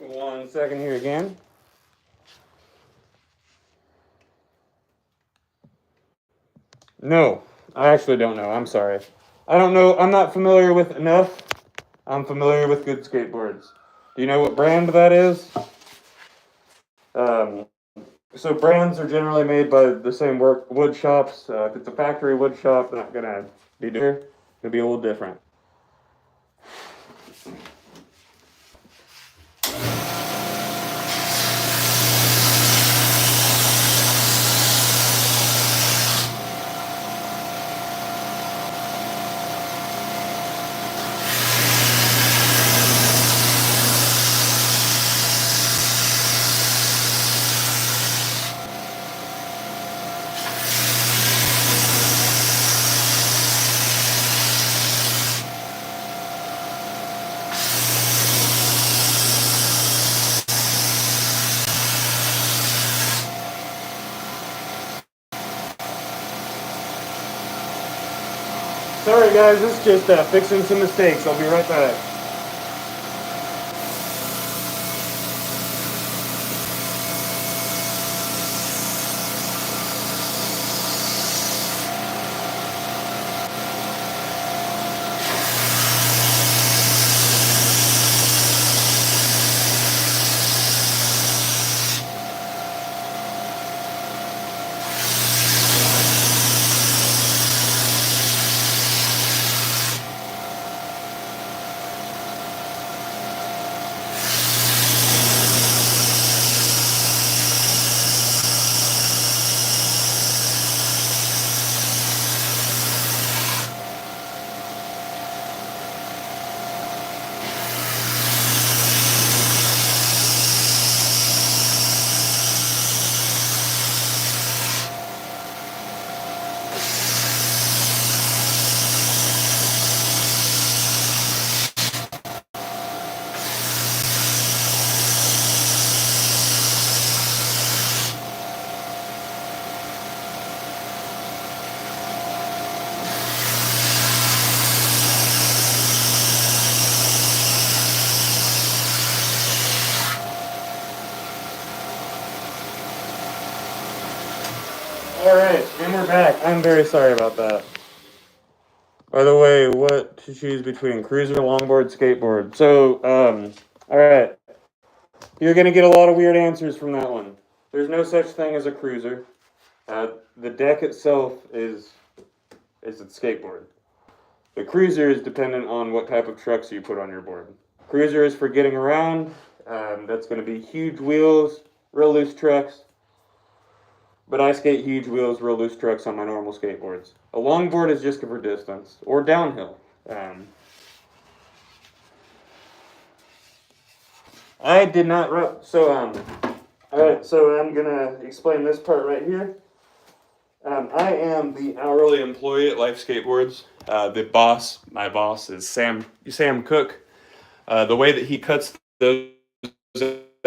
One second here again. No, I actually don't know. I'm sorry. I don't know. I'm not familiar with enough. I'm familiar with good skateboards. Do you know what brand that is? So brands are generally made by the same wood shops. If it's a factory wood shop, they're not gonna be different. It'll be a little different. Sorry guys, this is just fixing some mistakes. I'll be right back. Alright, and we're back. I'm very sorry about that. By the way, what to choose between cruiser, longboard, skateboard? So, alright. You're gonna get a lot of weird answers from that one. There's no such thing as a cruiser. The deck itself is a skateboard. The cruiser is dependent on what type of trucks you put on your board. Cruiser is for getting around. That's gonna be huge wheels, real loose trucks. But I skate huge wheels, real loose trucks on my normal skateboards. A longboard is just for distance, or downhill. I did not, alright, so I'm gonna explain this part right here. I am the hourly employee at Life Skateboards. My boss is Sam Cook. The way that he cuts those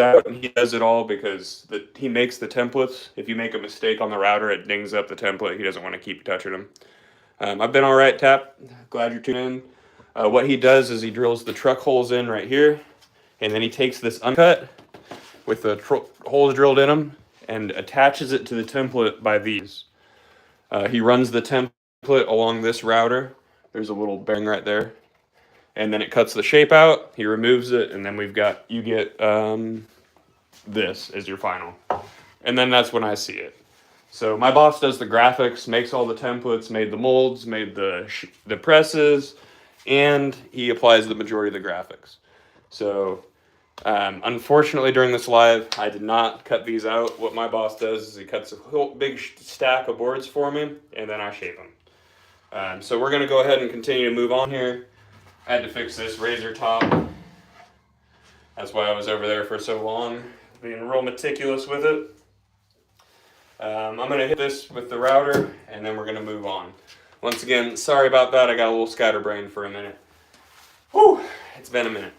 out, and he does it all because he makes the templates. If you make a mistake on the router, it dings up the template. He doesn't want to keep touching them. I've been all right, Tap. Glad you're tuning in. What he does is he drills the truck holes in right here, and then he takes this uncut with the holes drilled in them and attaches it to the template by these. He runs the template along this router. There's a little bearing right there. And then it cuts the shape out, he removes it, and then you get this as your final. And then that's when I see it. So my boss does the graphics, makes all the templates, made the molds, made the presses, and he applies the majority of the graphics. So unfortunately during this live, I did not cut these out. What my boss does is he cuts a whole big stack of boards for me, and then I shape them. So we're gonna go ahead and continue to move on here. I had to fix this razor top. That's why I was over there for so long, being real meticulous with it. I'm going to hit this with the router, and then we're going to move on. Once again, sorry about that. I got a little scatterbrained for a minute. Whew, it's been a minute.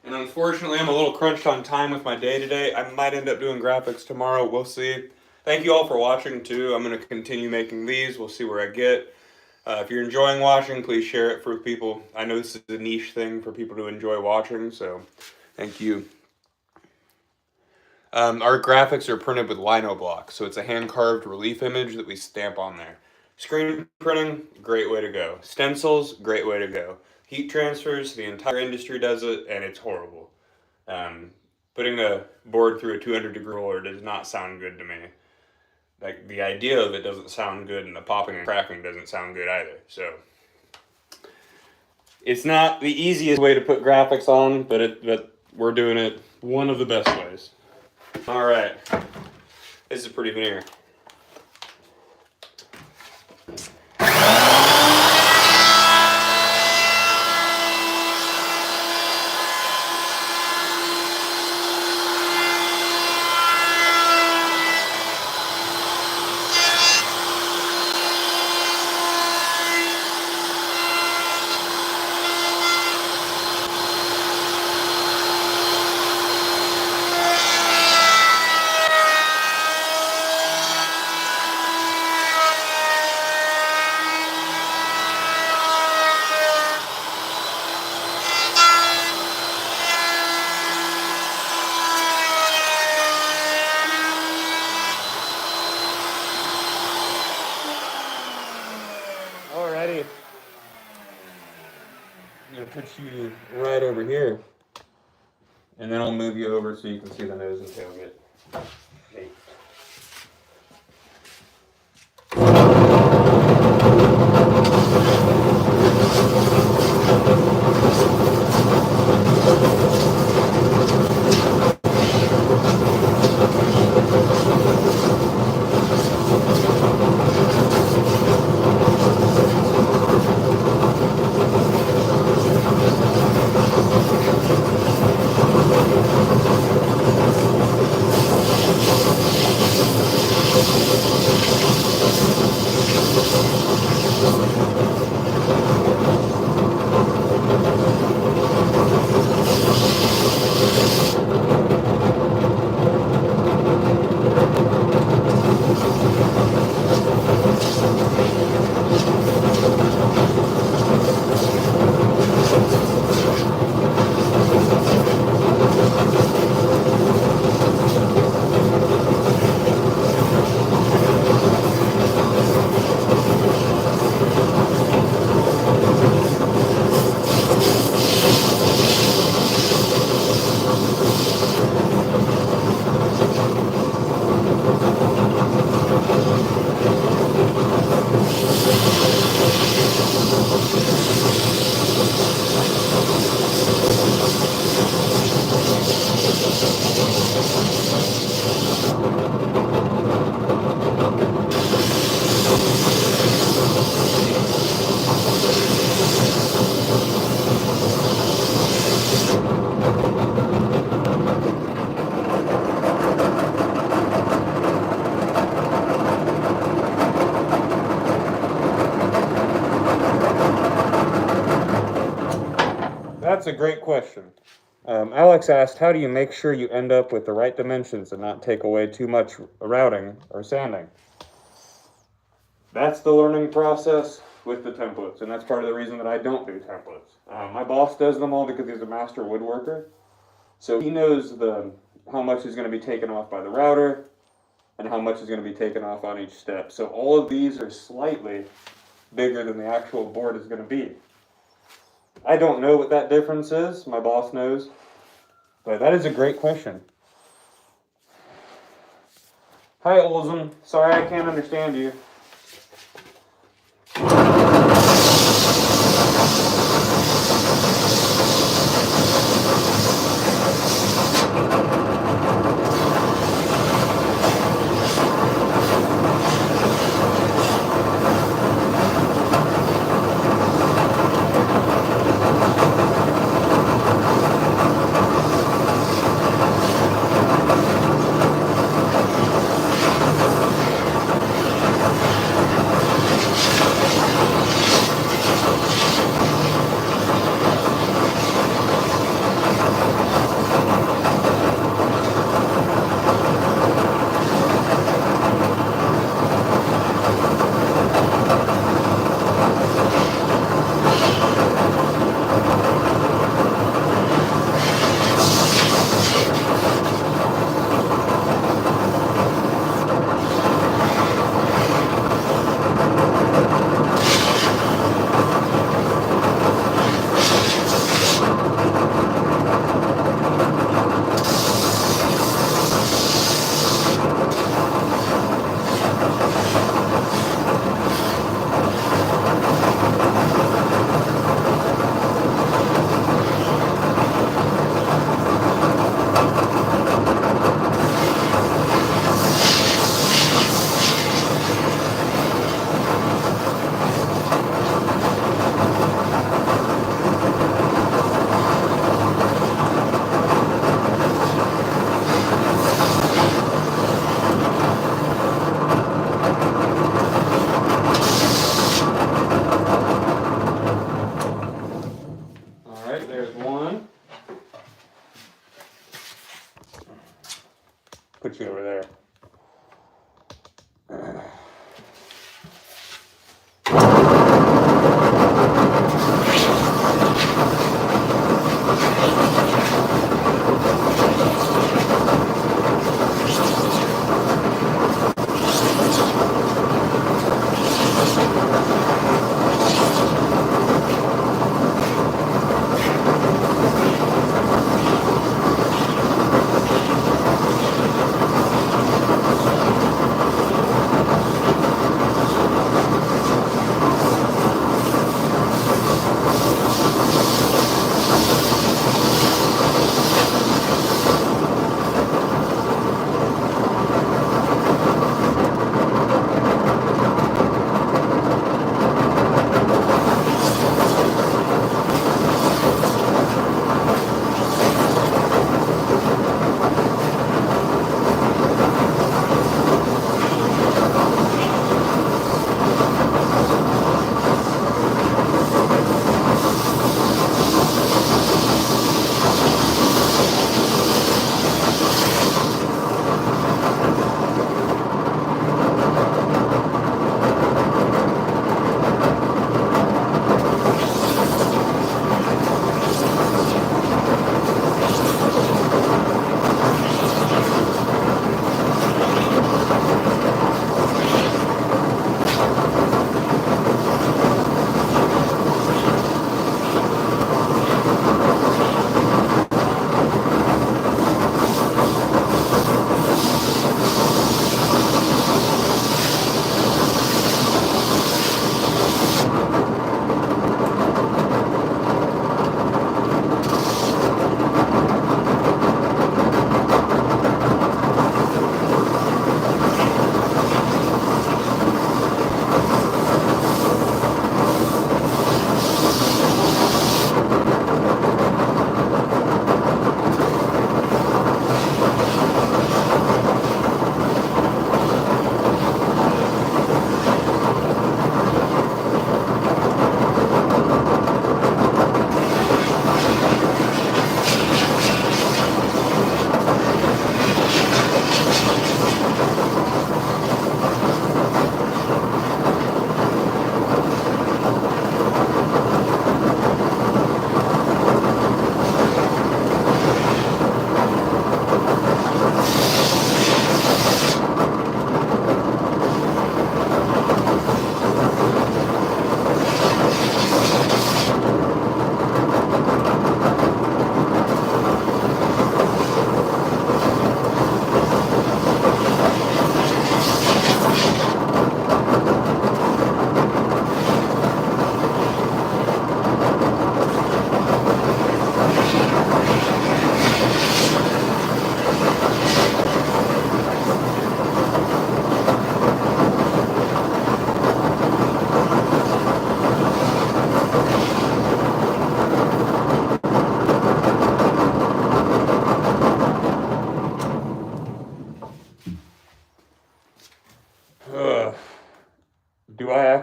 And unfortunately, I'm a little crunched on time with my day today. I might end up doing graphics tomorrow. We'll see. Thank you all for watching, too. I'm going to continue making these. We'll see where I get. If you're enjoying watching, please share it for people. I know this is a niche thing for people to enjoy watching, so thank you. Our graphics are printed with lino blocks, so it's a hand-carved relief image that we stamp on there. Screen printing, great way to go. Stencils, great way to go. Heat transfers, the entire industry does it, and it's horrible. Putting a board through a 200-degree roller does not sound good to me. Like, the idea of it doesn't sound good, and the popping and cracking doesn't sound good either. So, it's not the easiest way to put graphics on, but we're doing it one of the best ways. All right, this is a pretty veneer. put you right over here, and then I'll move you over so you can see the nose and tailgate. Hey. That's a great question. Alex asked, how do you make sure you end up with the right dimensions and not take away too much routing or sanding? That's the learning process with the templates, and that's part of the reason that I don't do templates. My boss does them all because he's a master woodworker, so he knows how much is going to be taken off by the router and how much is going to be taken off on each step. So all of these are slightly bigger than the actual board is going to be. I don't know what that difference is. My boss knows. But that is a great question. Hi, Olsen. Sorry I can't understand you. Put you over there.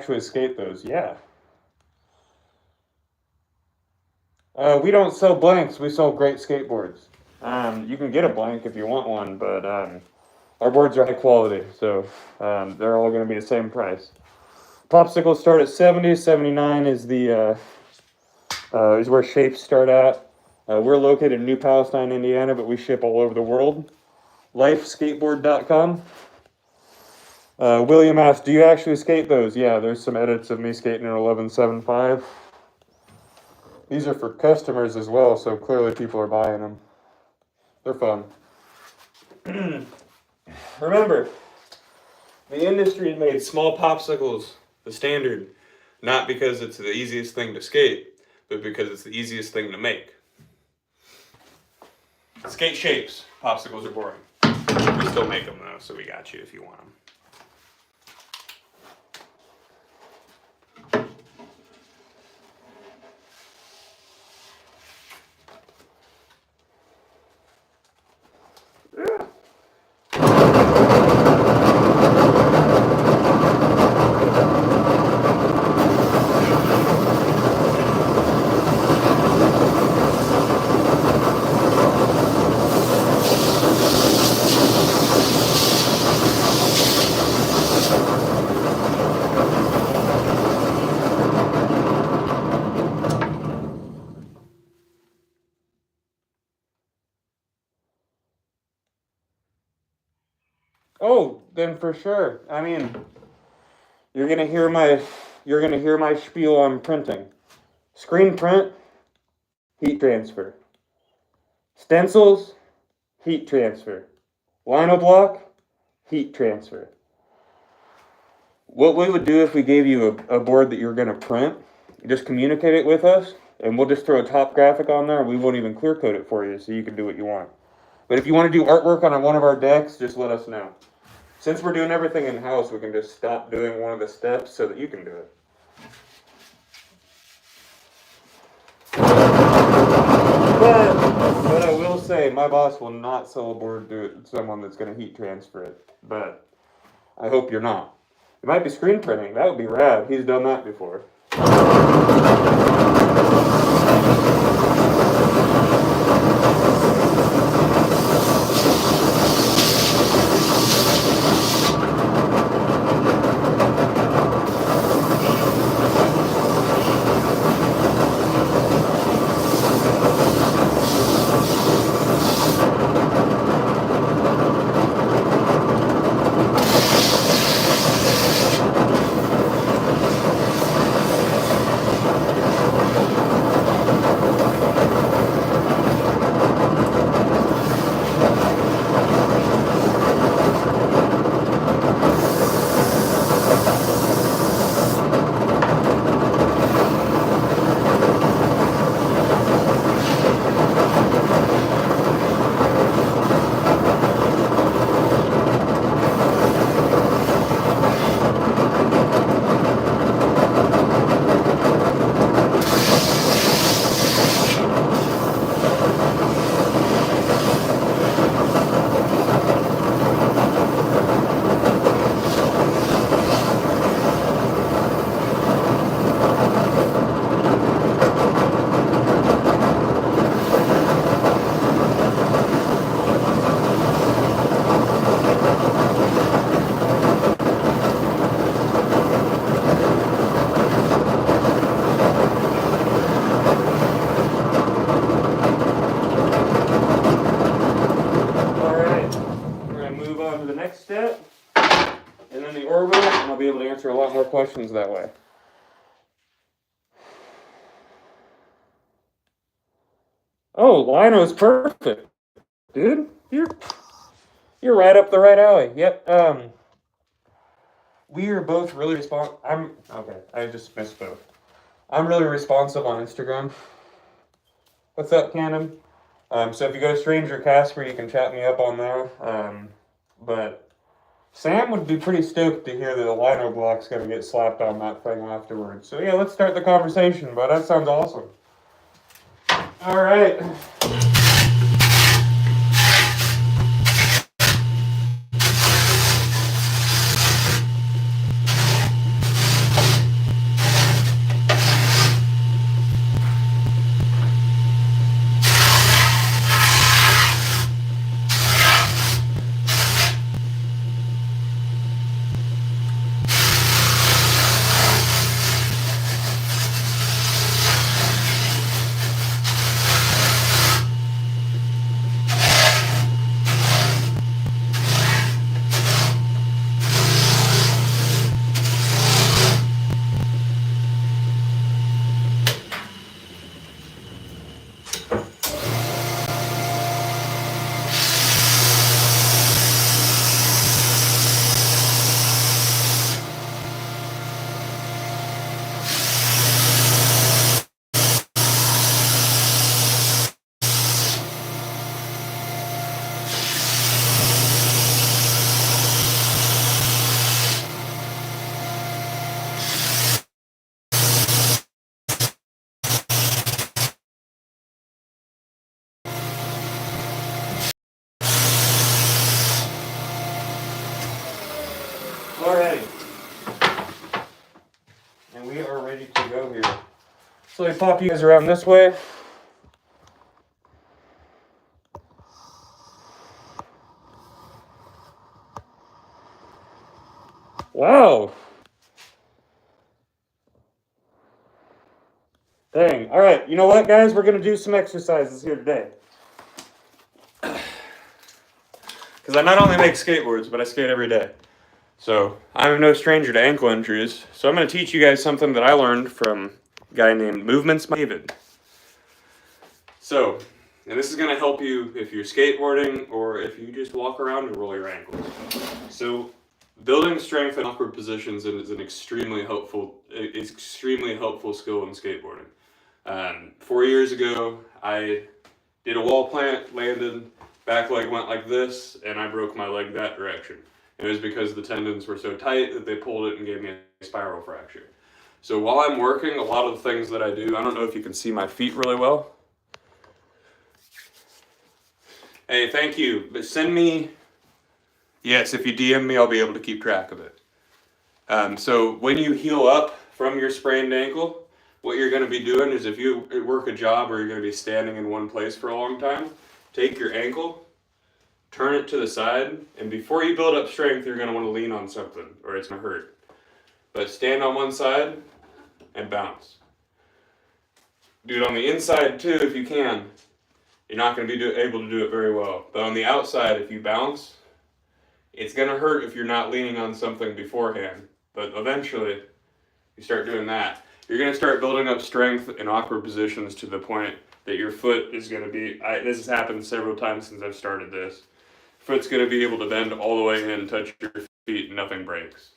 actually skate those? Yeah. We don't sell blanks, we sell great skateboards. You can get a blank if you want one, but our boards are high quality, so they're all going to be the same price. Popsicles start at 70, 79 is the is where shapes start at. We're located in New Palestine, Indiana, but we ship all over the world. Lifeskateboard.com. William asked, do you actually skate those? Yeah, there's some edits of me skating an 11.75. These are for customers as well, so clearly people are buying them. They're fun. Remember, the industry has made small popsicles the standard, not because it's the easiest thing to skate, but because it's the easiest thing to make. Skate shapes. Popsicles are boring. We still make them though, so we got you if you want them. Oh, then for sure. I mean, you're gonna hear my spiel on printing. Screen print, heat transfer. Stencils, heat transfer. Lino block, heat transfer. What we would do if we gave you a board that you're gonna print, you just communicate it with us, and we'll just throw a top graphic on there, and we won't even clear coat it for you, so you can do what you want. But if you want to do artwork on one of our decks, just let us know. Since we're doing everything in-house, we can just stop doing one of the steps so that you can do it. But I will say, my boss will not sell a board to someone that's going to heat transfer it. But I hope you're not. It might be screen printing. That would be rad. He's done that before. A lot more questions that way. Oh, lino's perfect, dude. You're right up the right alley. Yep. We are both really I just misspoke. I'm really responsive on Instagram. What's up, Cannon? So if you go to Stranger Casper, you can chat me up on there. But Sam would be pretty stoked to hear that the lino block's going to get slapped on that thing afterwards. So yeah, let's start the conversation, but that sounds awesome. All right. Alrighty. And we are ready to go here. So let me pop you guys around this way. Wow. Dang. All right. You know what, guys? We're going to do some exercises here today. Because I not only make skateboards, but I skate every day. So I'm no stranger to ankle injuries. So I'm going to teach you guys something that I learned from a guy named Movements David. So, and this is going to help you if you're skateboarding or if you just walk around and roll your ankles. So building strength in awkward positions is an extremely helpful skill in skateboarding. 4 years ago, I did a wall plant, landed, back leg went like this, and I broke my leg that direction. It was because the tendons were so tight that they pulled it and gave me a spiral fracture. So while I'm working, a lot of the things that I do, I don't know if you can see my feet really well. Hey, thank you. But send me, yes, if you DM me, I'll be able to keep track of it. So when you heal up from your sprained ankle, what you're going to be doing is if you work a job or you're going to be standing in one place for a long time, take your ankle, turn it to the side, and before you build up strength, you're going to want to lean on something or it's going to hurt. But stand on one side and bounce. Do it on the inside too if you can. You're not going to be able to do it very well. But on the outside, if you bounce, it's going to hurt if you're not leaning on something beforehand. But eventually, you start doing that. You're going to start building up strength in awkward positions to the point that your foot is going to be, this has happened several times since I've started this. Foot's going to be able to bend all the way in, touch your feet, and nothing breaks.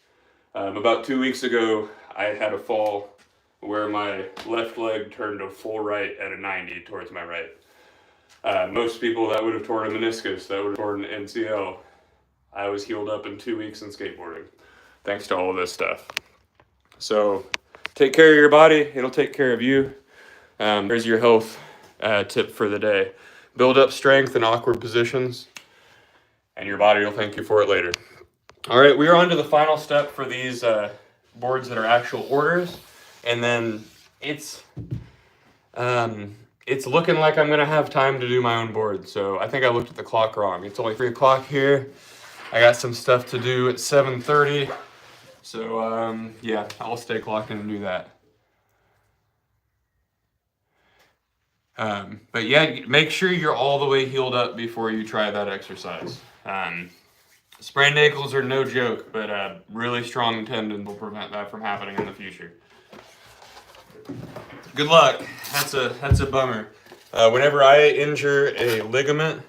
About 2 weeks ago, I had a fall where my left leg turned a full right at a 90 towards my right. Most people, that would have torn a meniscus, that would have torn an MCL. I was healed up in 2 weeks in skateboarding, thanks to all of this stuff. So take care of your body, it'll take care of you. Here's your health tip for the day. Build up strength in awkward positions, and your body will thank you for it later. All right, we are on to the final step for these boards that are actual orders, and then it's looking like I'm gonna have time to do my own board. So I think I looked at the clock wrong. It's only 3 o'clock here. I got some stuff to do at 7:30. So yeah, I'll stay clocked in and do that. But yeah, make sure you're all the way healed up before you try that exercise. Sprained ankles are no joke, but really strong tendons will prevent that from happening in the future. Good luck. That's a bummer. Whenever I injure a ligament,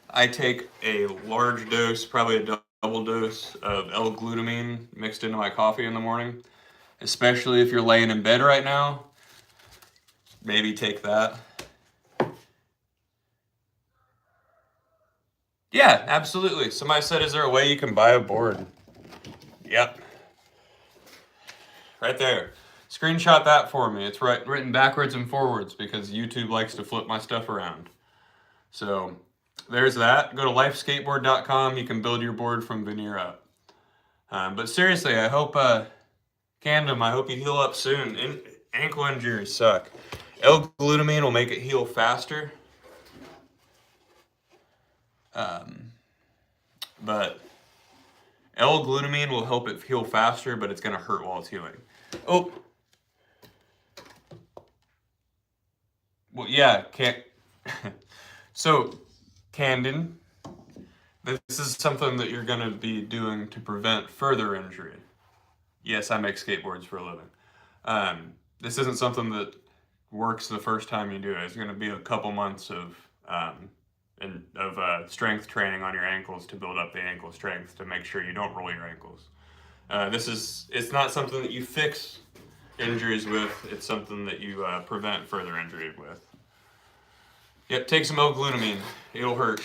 I take a large dose, probably a double dose of L-glutamine mixed into my coffee in the morning. Especially if you're laying in bed right now, maybe take that. Yeah, absolutely. Somebody said, is there a way you can buy a board? Yep. Right there. Screenshot that for me. It's written backwards and forwards because YouTube likes to flip my stuff around. So there's that. Go to lifeskateboard.com. You can build your board from veneer up. But seriously, I hope, Candom, I hope you heal up soon. Ankle injuries suck. L-glutamine will make it heal faster. But L-glutamine will help it heal faster, but it's going to hurt while it's healing. Oh. Well, yeah, can't. So, Candon, this is something that you're going to be doing to prevent further injury. Yes, I make skateboards for a living. This isn't something that works the first time you do it. It's going to be a couple months of strength training on your ankles to build up the ankle strength to make sure you don't roll your ankles. It's not something that you fix injuries with, it's something that you prevent further injury with. Yep, take some L-glutamine, it'll hurt.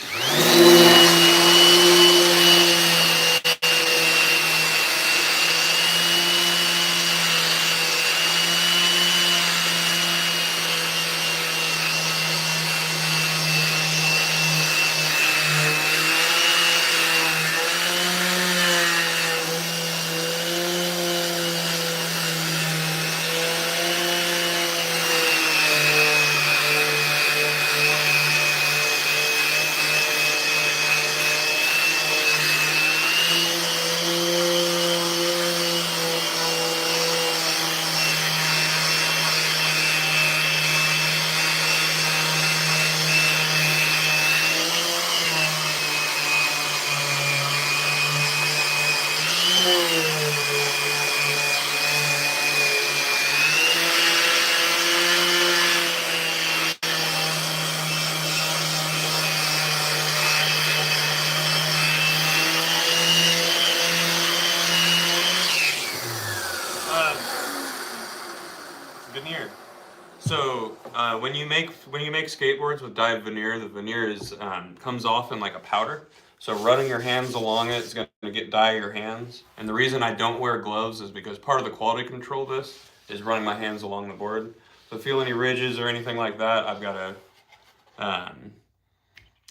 when you make skateboards with dyed veneer, the veneer is comes off in like a powder. So running your hands along it is going to get dye your hands. And the reason I don't wear gloves is because part of the quality control of this is running my hands along the board. So if I feel any ridges or anything like that, I've got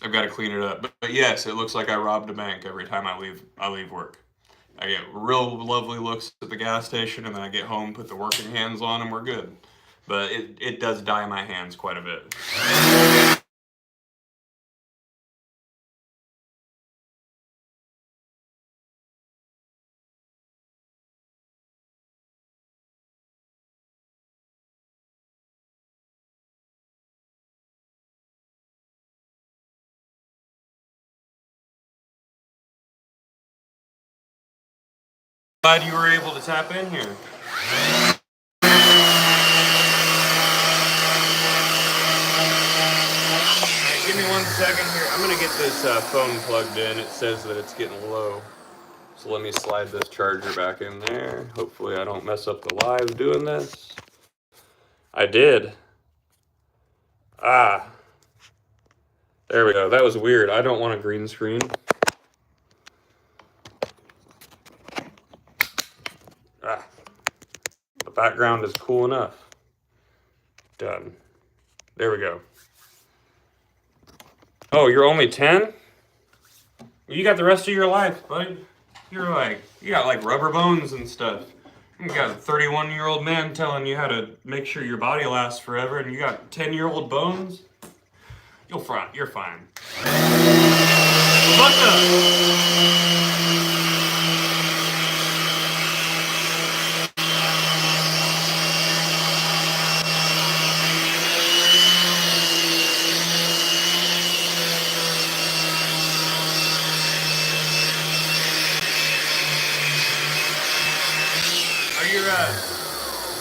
to clean it up. But yes, it looks like I robbed a bank every time I leave work. I get real lovely looks at the gas station, and then I get home, put the working hands on, and we're good. But it does dye my hands quite a bit. Glad you were able to tap in here. Right, give me 1 second here. I'm gonna get this phone plugged in. It says that it's getting low. So let me slide this charger back in there. Hopefully I don't mess up the live doing this. I did. Ah. There we go. That was weird. I don't want a green screen. Ah. The background is cool enough. Done. There we go. Oh, you're only 10? You got the rest of your life, buddy. You got like rubber bones and stuff. You got a 31-year-old man telling you how to make sure your body lasts forever, and you got 10-year-old bones? You're fine. What's up?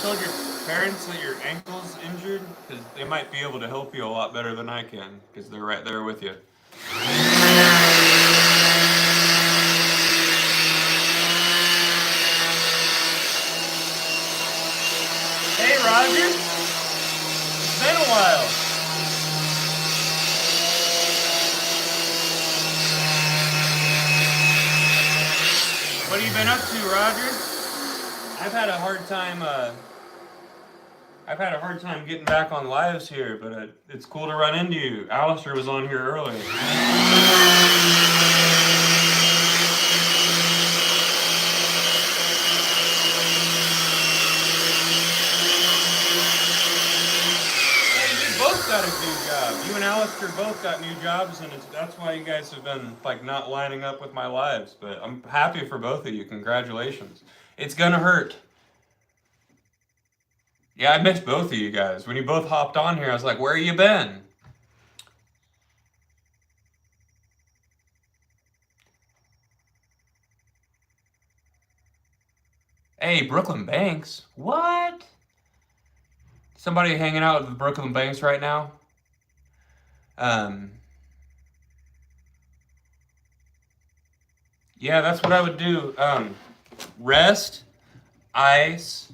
Told your parents that your ankle's injured? Because they might be able to help you a lot better than I can, because they're right there with you. Hey, Roger. It's been a while. What have you been up to, Roger? I've had a hard time getting back on lives here, but it's cool to run into you. Alistair was on here earlier. Hey, you both got a new job. You and Alistair both got new jobs, and that's why you guys have been like not lining up with my lives. But I'm happy for both of you. Congratulations. It's gonna hurt. Yeah, I missed both of you guys. When you both hopped on here, I was like, where you been? Hey, Brooklyn Banks? What? Somebody hanging out with Brooklyn Banks right now? Yeah, that's what I would do. Rest, ice,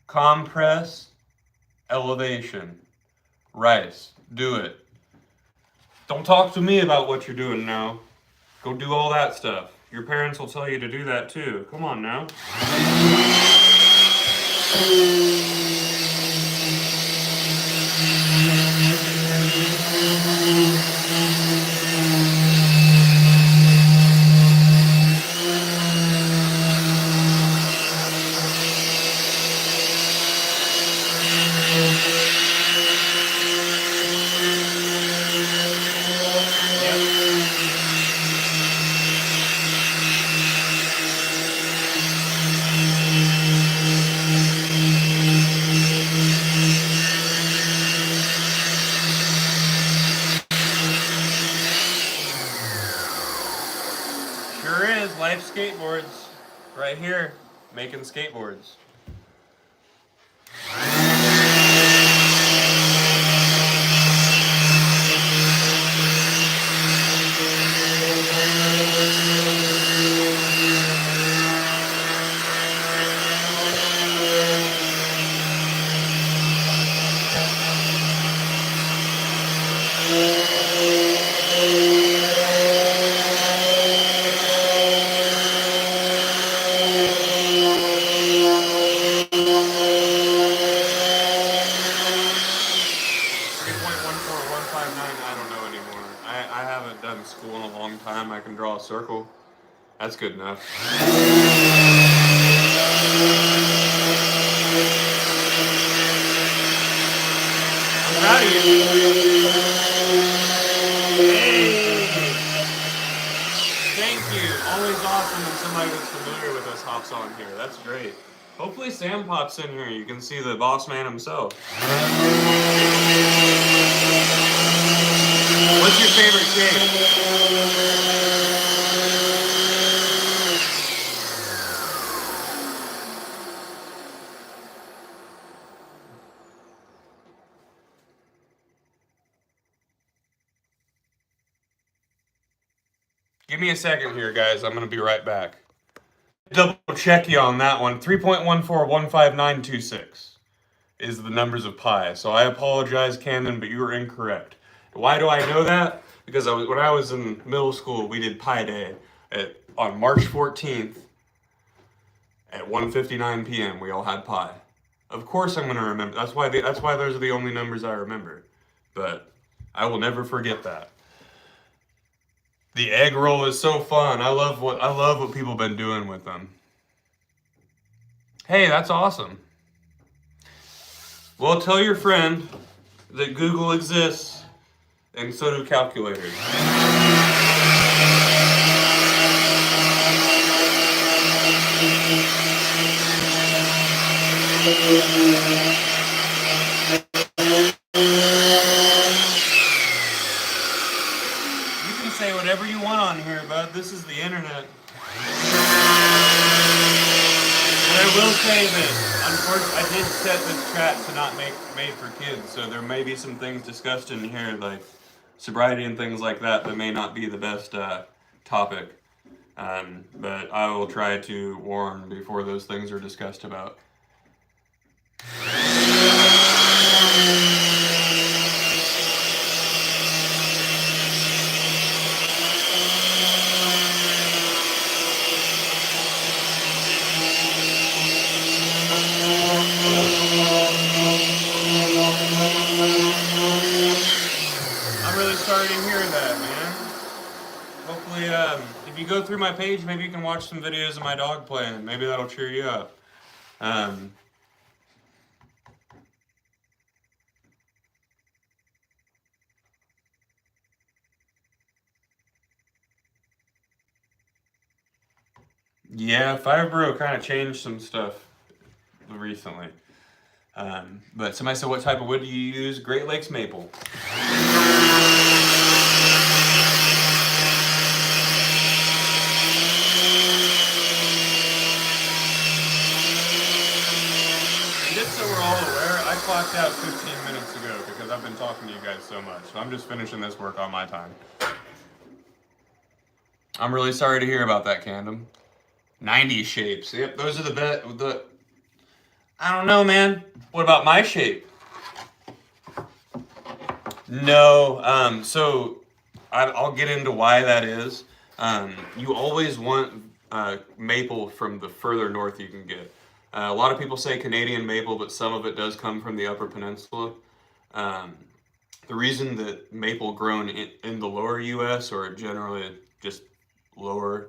compress, elevation, rice. Do it. Don't talk to me about what you're doing now. Go do all that stuff. Your parents will tell you to do that too. Come on now. Sure is. Life Skateboards. Right here. Making skateboards. haven't done school in a long time, I can draw a circle. That's good enough. I'm proud of you. Hey! Thank you. Always awesome when somebody that's familiar with us hops on here. That's great. Hopefully Sam pops in here. You can see the boss man himself. What's your favorite shape? Give me a second here, guys. I'm going to be right back. Double check you on that one. 3.1415926 is the numbers of pi. So I apologize, Camden, but you were incorrect. Why do I know that? Because when I was in middle school, we did Pi Day on March 14th at 1:59 p.m. We all had pi. Of course, I'm going to remember. That's why those are the only numbers I remember. But I will never forget that. The egg roll is so fun. I love what people have been doing with them. Hey, that's awesome. Well, tell your friend that Google exists, and so do calculators. Say whatever you want on here, bud. This is the internet. But I will say that, unfortunately, I did set this chat to not made for kids, so there may be some things discussed in here, like sobriety and things like that may not be the best topic. But I will try to warn before those things are discussed about. Sorry to hear that, man. Hopefully, if you go through my page, maybe you can watch some videos of my dog playing. Maybe that'll cheer you up. Yeah, Firebro kind of changed some stuff recently. But somebody said, what type of wood do you use? Great Lakes maple. Just so we're all aware, I clocked out 15 minutes ago because I've been talking to you guys so much. So I'm just finishing this work on my time. I'm really sorry to hear about that, Candom. 90 shapes. Yep, those are the best. I don't know, man. What about my shape? No. So I'll get into why that is. You always want maple from the further north you can get. A lot of people say Canadian maple, but some of it does come from the Upper Peninsula. The reason that maple grown in the lower U.S. or generally just lower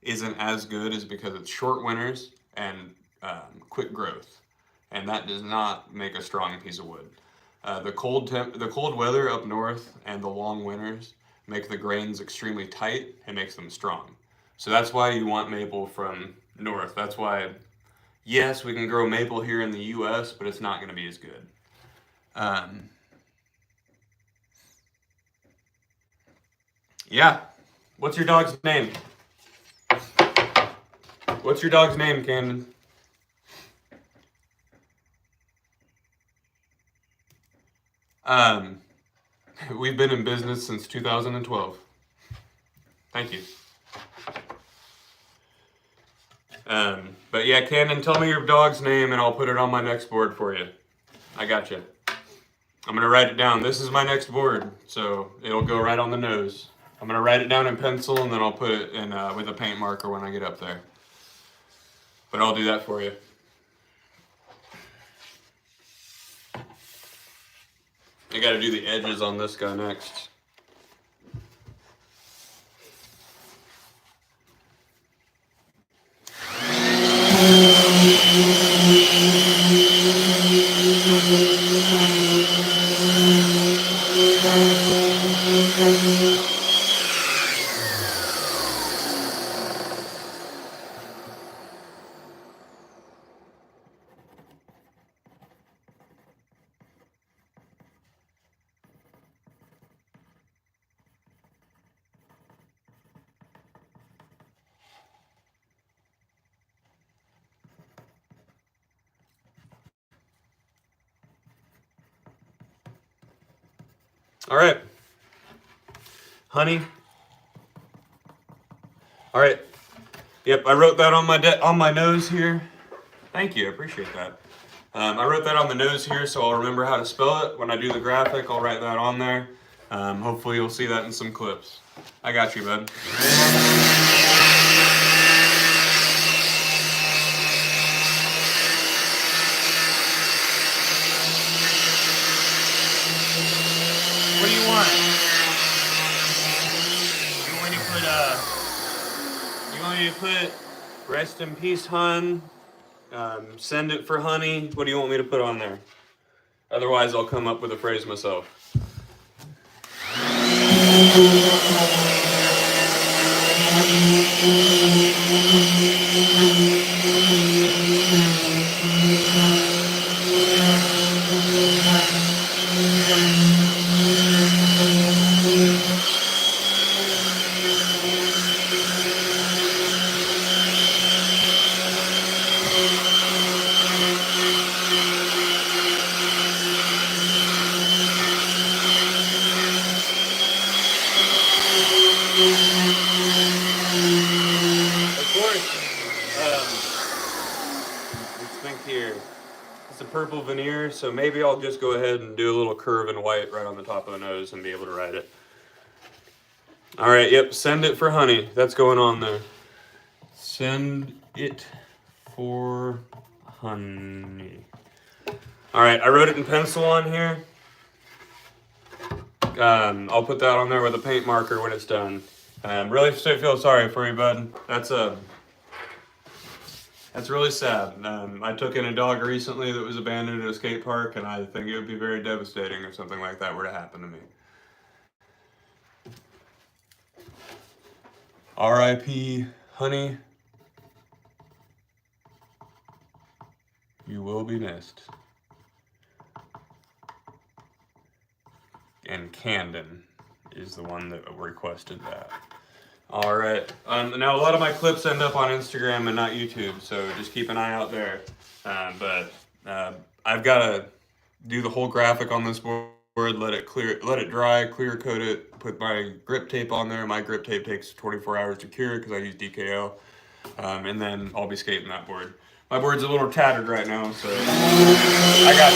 isn't as good is because it's short winters and quick growth, and that does not make a strong piece of wood. The cold weather up north and the long winters make the grains extremely tight and makes them strong. So that's why you want maple from north. That's why, yes, we can grow maple here in the U.S., but it's not going to be as good. Yeah. What's your dog's name? What's your dog's name, Camden? We've been in business since 2012. Thank you. But yeah, Camden, tell me your dog's name and I'll put it on my next board for you. I got you. I'm going to write it down. This is my next board, so it'll go right on the nose. I'm going to write it down in pencil and then I'll put it in with a paint marker when I get up there. But I'll do that for you. I got to do the edges on this guy next. All right, honey. All right. Yep, I wrote that on my nose here. Thank you, I appreciate that. I wrote that on the nose here, so I'll remember how to spell it. When I do the graphic, I'll write that on there. Hopefully you'll see that in some clips. I got you, bud. What do you want? You want me to put rest in peace, hun? Send it for honey. What do you want me to put on there? Otherwise, I'll come up with a phrase myself. It's a purple veneer, so maybe I'll just go ahead and do a little curve in white right on the top of the nose and be able to write it. All right, yep, send it for honey. That's going on there. Send it for honey. All right, I wrote it in pencil on here. I'll put that on there with a paint marker when it's done. Really feel sorry for you, bud. That's really sad. I took in a dog recently that was abandoned at a skate park, and I think it would be very devastating if something like that were to happen to me. R.I.P. honey. You will be missed. And Camden is the one that requested that. All right. Now, a lot of my clips end up on Instagram and not YouTube, so just keep an eye out there. But I've got to do the whole graphic on this board, let it dry, clear coat it, put my grip tape on there. My grip tape takes 24 hours to cure because I use DKO, and then I'll be skating that board. My board's a little tattered right now, so I got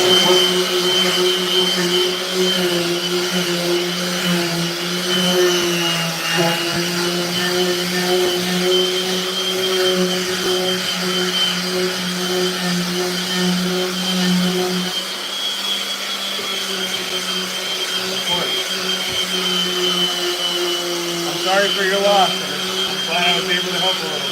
I'm sorry for your loss. I'm glad I was able to help a little bit.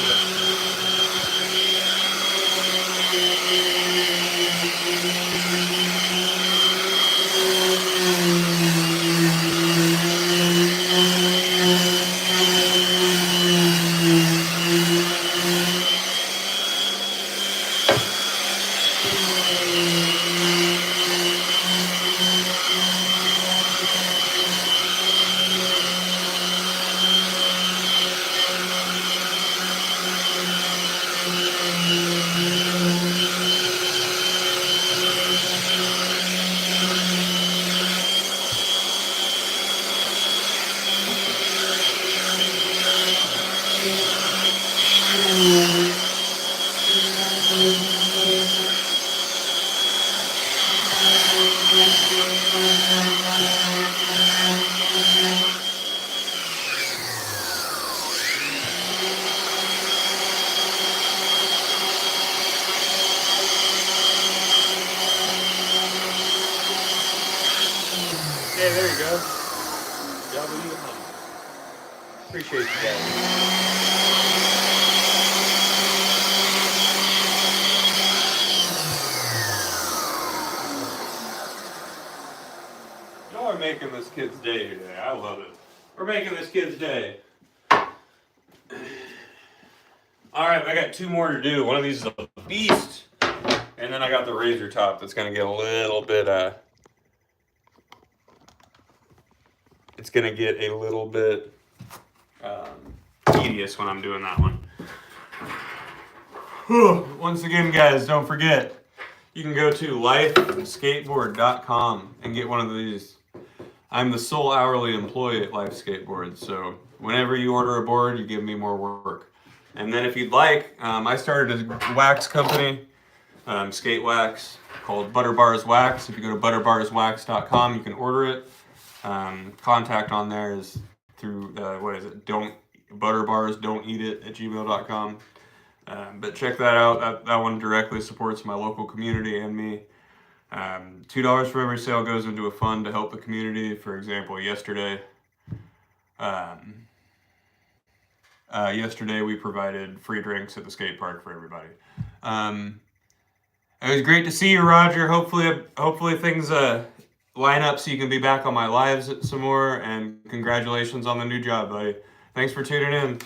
Okay, there you go. W. Appreciate you guys. Y'all are making this kid's day today. I love it. We're making this kid's day. Alright, I got 2 more to do. One of these is a beast. And then I got the razor top that's going to get a little bit, it's going to get a little bit tedious when I'm doing that one. Once again, guys, don't forget, you can go to lifeskateboard.com and get one of these. I'm the sole hourly employee at Life Skateboards, so whenever you order a board, you give me more work. And then if you'd like, I started a wax company, skate wax, called Butter Bars Wax. If you go to butterbarswax.com, you can order it. Contact on there is through, butterbarsdon'teatit@gmail.com. But check that out. That one directly supports my local community and me. $2 for every sale goes into a fund to help the community. For example, yesterday we provided free drinks at the skate park for everybody. It was great to see you, Roger. Hopefully things line up so you can be back on my lives some more. And congratulations on the new job, buddy. Thanks for tuning in.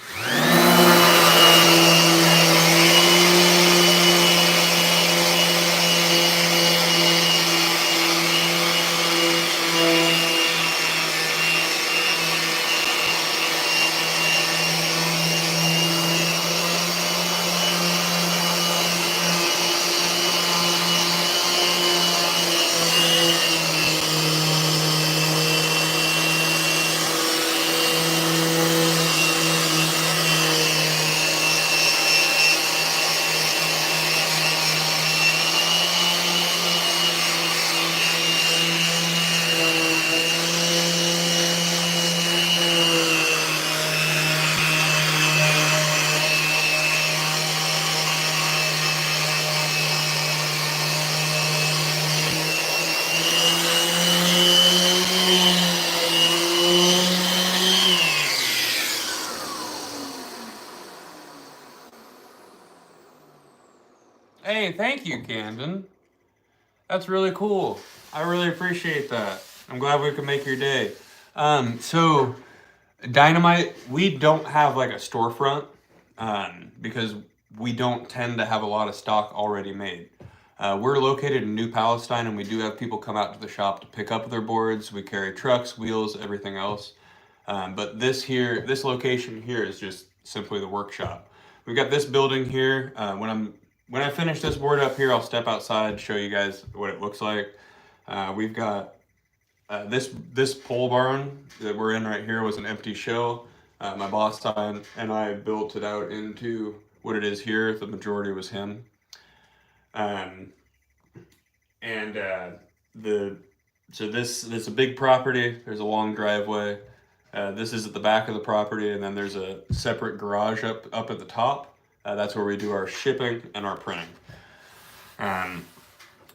Hey, thank you, Camden. That's really cool. I really appreciate that. I'm glad we could make your day. So Dynamite, we don't have like a storefront because we don't tend to have a lot of stock already made. We're located in New Palestine, and we do have people come out to the shop to pick up their boards. We carry trucks, wheels, everything else. But this location here is just simply the workshop. We've got this building here. When I finish this board up here, I'll step outside, show you guys what it looks like. We've got this pole barn that we're in right here was an empty shell. My boss and I built it out into what it is here. The majority was him. So this is a big property. There's a long driveway. This is at the back of the property, and then there's a separate garage up at the top. That's where we do our shipping and our printing.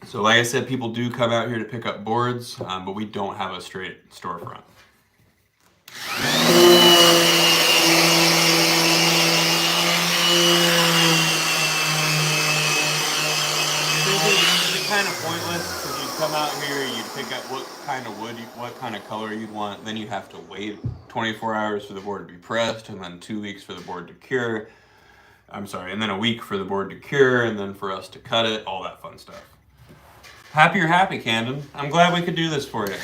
So like I said, people do come out here to pick up boards, but we don't have a straight storefront. It's kind of pointless because you'd come out here, you'd pick up what kind of wood, what kind of color you'd want. Then you have to wait 24 hours for the board to be pressed, and then 2 weeks for the board to cure. And then a week for the board to cure, and then for us to cut it, all that fun stuff. Happy you're happy, Camden. I'm glad we could do this for you.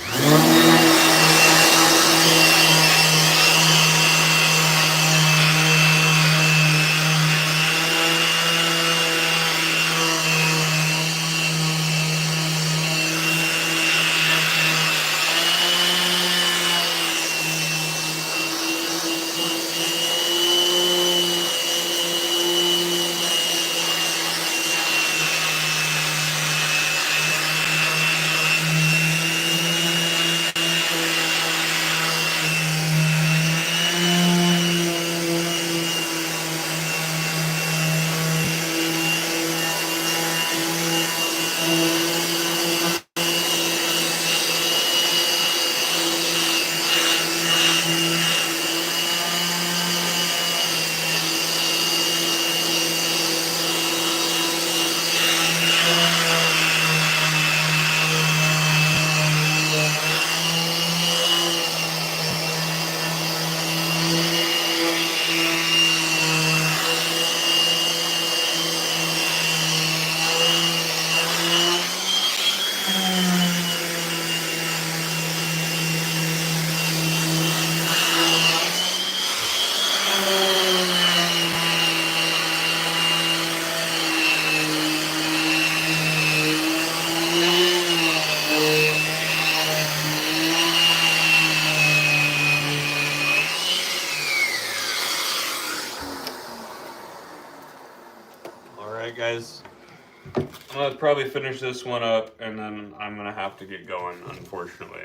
I'm gonna probably finish this one up, and then I'm gonna have to get going, unfortunately.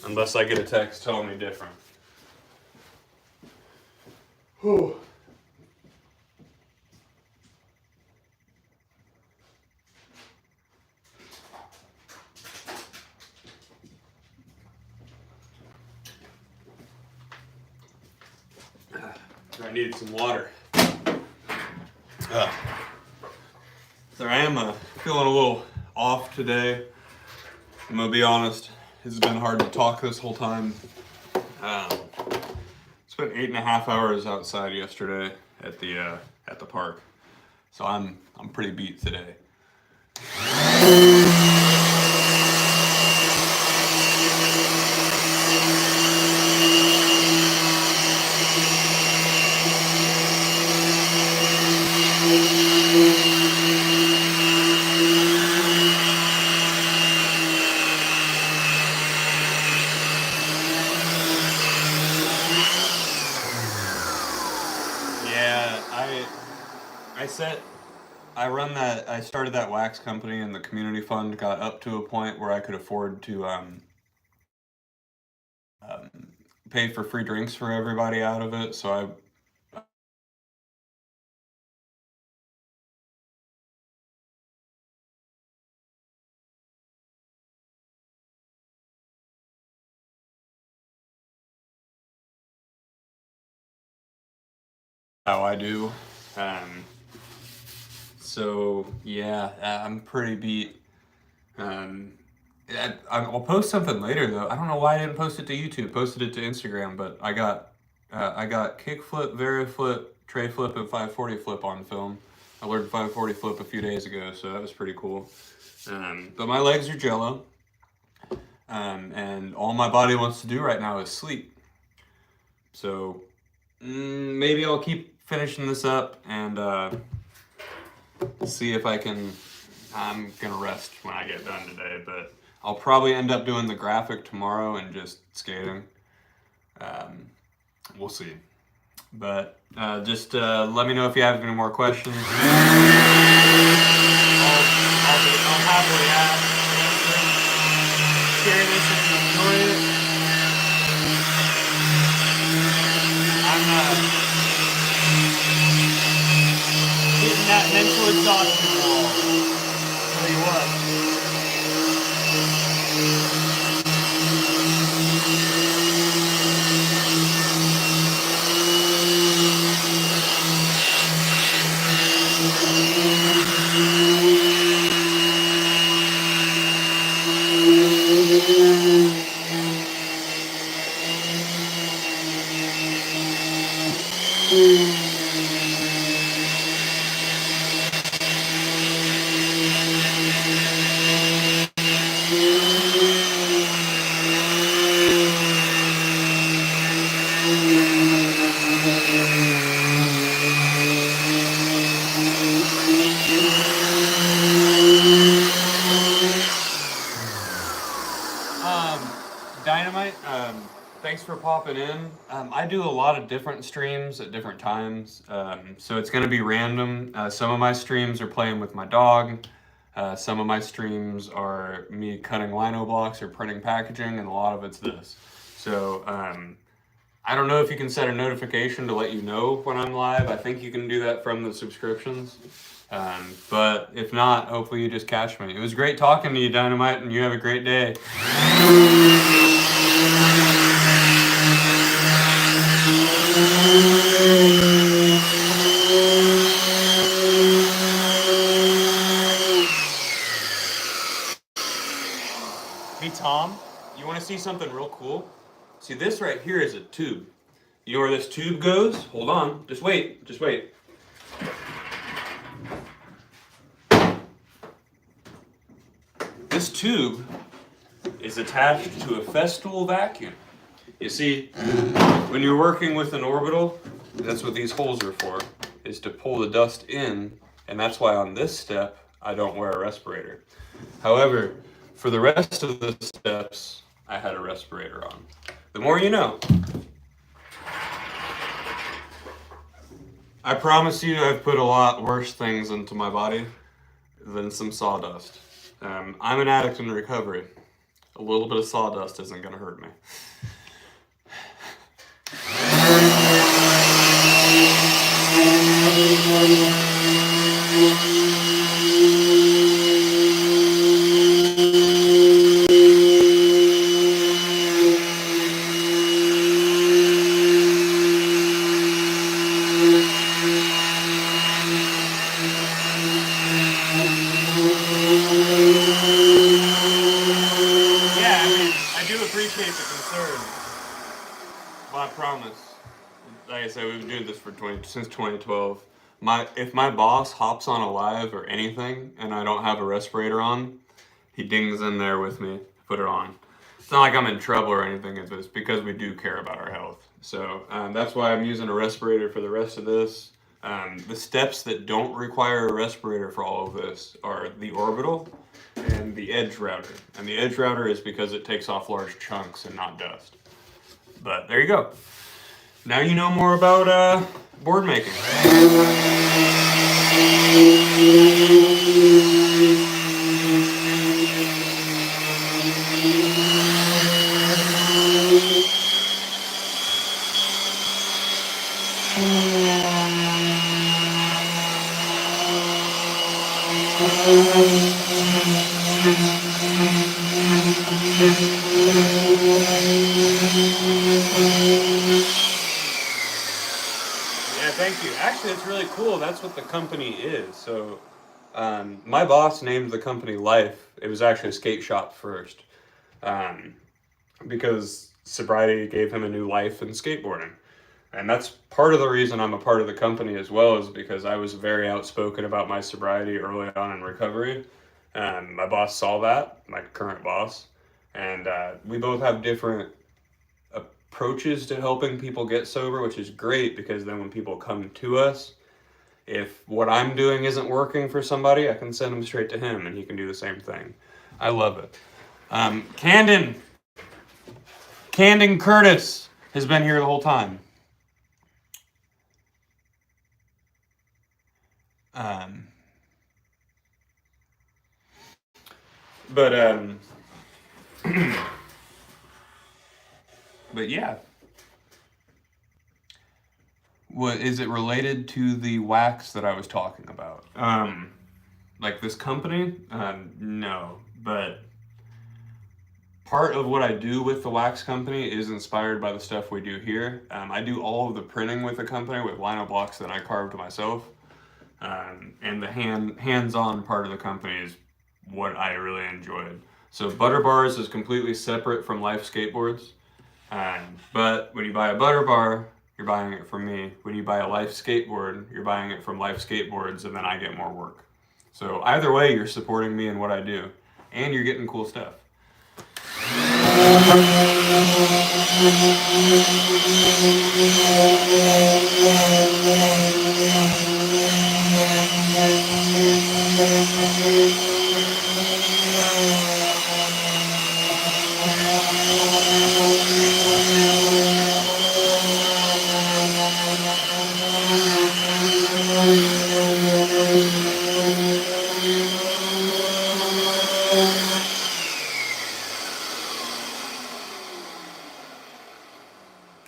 Unless I get a text telling me different. Whew. I needed some water. So I am feeling a little off today. I'm gonna be honest. It's been hard to talk this whole time. Spent 8.5 hours outside yesterday at the park, so I'm pretty beat today. I started that wax company, and the community fund got up to a point where I could afford to pay for free drinks for everybody out of it. So how I do. So yeah, I'm pretty beat. I'll post something later though. I don't know why I didn't post it to YouTube. Posted it to Instagram, but I got kickflip, variflip, tray flip, and 540 flip on film. I learned 540 flip a few days ago, so that was pretty cool. But my legs are jello, and all my body wants to do right now is sleep. So maybe I'll keep finishing this up and see if I can. I'm gonna rest when I get done today, but I'll probably end up doing the graphic tomorrow and just skating. We'll see. But just let me know if you have any more questions. I'll happily ask. Share this if you enjoy it. I'm hitting that mental exhaustion wall. Tell you what. Dynamite, thanks for popping in. I do a lot of different streams at different times, so it's going to be random. Some of my streams are playing with my dog. Some of my streams are me cutting lino blocks or printing packaging, and a lot of it's this. So I don't know if you can set a notification to let you know when I'm live. I think you can do that from the subscriptions. But if not, hopefully you just catch me. It was great talking to you, Dynamite, and you have a great day. Hey, Tom, you want to see something real cool? See, this right here is a tube. You know where this tube goes? Hold on. Just wait. Just wait. This tube is attached to a Festool vacuum. You see, when you're working with an orbital, that's what these holes are for, is to pull the dust in, and that's why on this step, I don't wear a respirator. However, for the rest of the steps, I had a respirator on. The more you know. I promise you I've put a lot worse things into my body than some sawdust. I'm an addict in recovery. A little bit of sawdust isn't going to hurt me. I do appreciate the concern. Well, I promise. Like I said, we've been doing this since 2012. If my boss hops on a live or anything and I don't have a respirator on, he dings in there with me to put it on. It's not like I'm in trouble or anything. It's because we do care about our health. So that's why I'm using a respirator for the rest of this. The steps that don't require a respirator for all of this are the orbital and the edge router. And the edge router is because it takes off large chunks and not dust. But there you go. Now you know more about board making. Yeah, thank you. Actually, it's really cool. That's what the company is. So, my boss named the company Life. It was actually a skate shop first, because sobriety gave him a new life in skateboarding. And that's part of the reason I'm a part of the company as well, is because I was very outspoken about my sobriety early on in recovery. My boss saw that, my current boss, and we both have different approaches to helping people get sober, which is great because then when people come to us, if what I'm doing isn't working for somebody, I can send them straight to him and he can do the same thing. I love it. Camden Curtis has been here the whole time. But yeah. What is it related to the wax that I was talking about? Like this company? No, but part of what I do with the wax company is inspired by the stuff we do here. I do all of the printing with the company with lino blocks that I carved myself. And the hands-on part of the company is what I really enjoyed. So Butter Bars is completely separate from Life Skateboards. But when you buy a Butter Bar, you're buying it from me. When you buy a Life Skateboard, you're buying it from Life Skateboards, and then I get more work. So either way, you're supporting me in what I do, and you're getting cool stuff.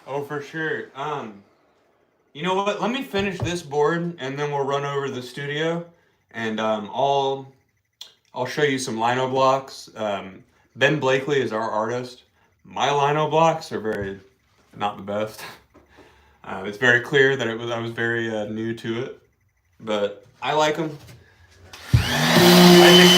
Oh, for sure. You know what? Let me finish this board, and then we'll run over to the studio, and I'll show you some lino blocks. Ben Blakely is our artist. My lino blocks are not the best. It's very clear that I was very new to it, but I like them. I think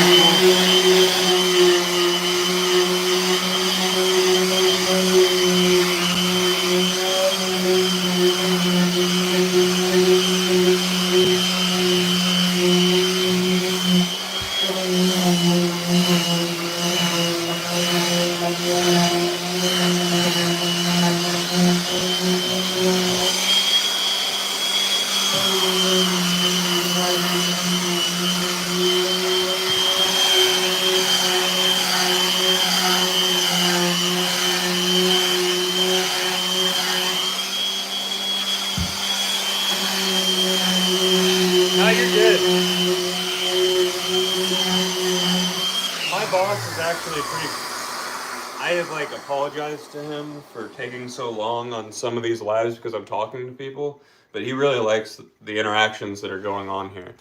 have like apologized to him for taking so long on some of these lives because I'm talking to people, but he really likes the interactions that are going on here.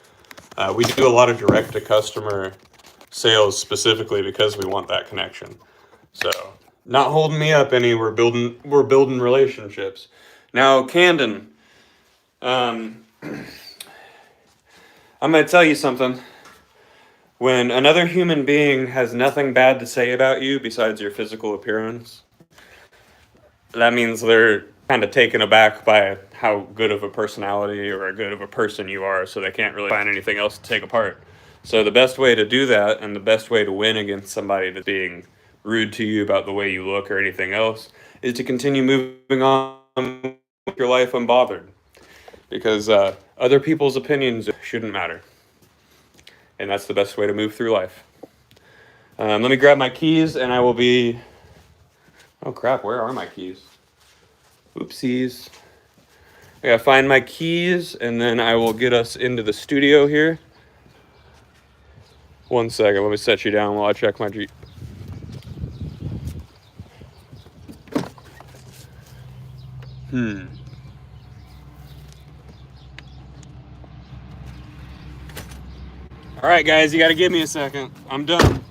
We do a lot of direct to customer sales specifically because we want that connection. So not holding me up any. We're building relationships. Now, Camden, I'm gonna tell you something. When another human being has nothing bad to say about you besides your physical appearance, that means they're kind of taken aback by how good of a personality or a good of a person you are, so they can't really find anything else to take apart. So the best way to do that, and the best way to win against somebody that's being rude to you about the way you look or anything else, is to continue moving on with your life unbothered. Because other people's opinions shouldn't matter. And that's the best way to move through life. Let me grab my keys and I will be... Oh crap, where are my keys? Oopsies. I gotta find my keys and then I will get us into the studio here. 1 second, let me set you down while I check my Jeep. All right, guys, you gotta give me a second. I'm done.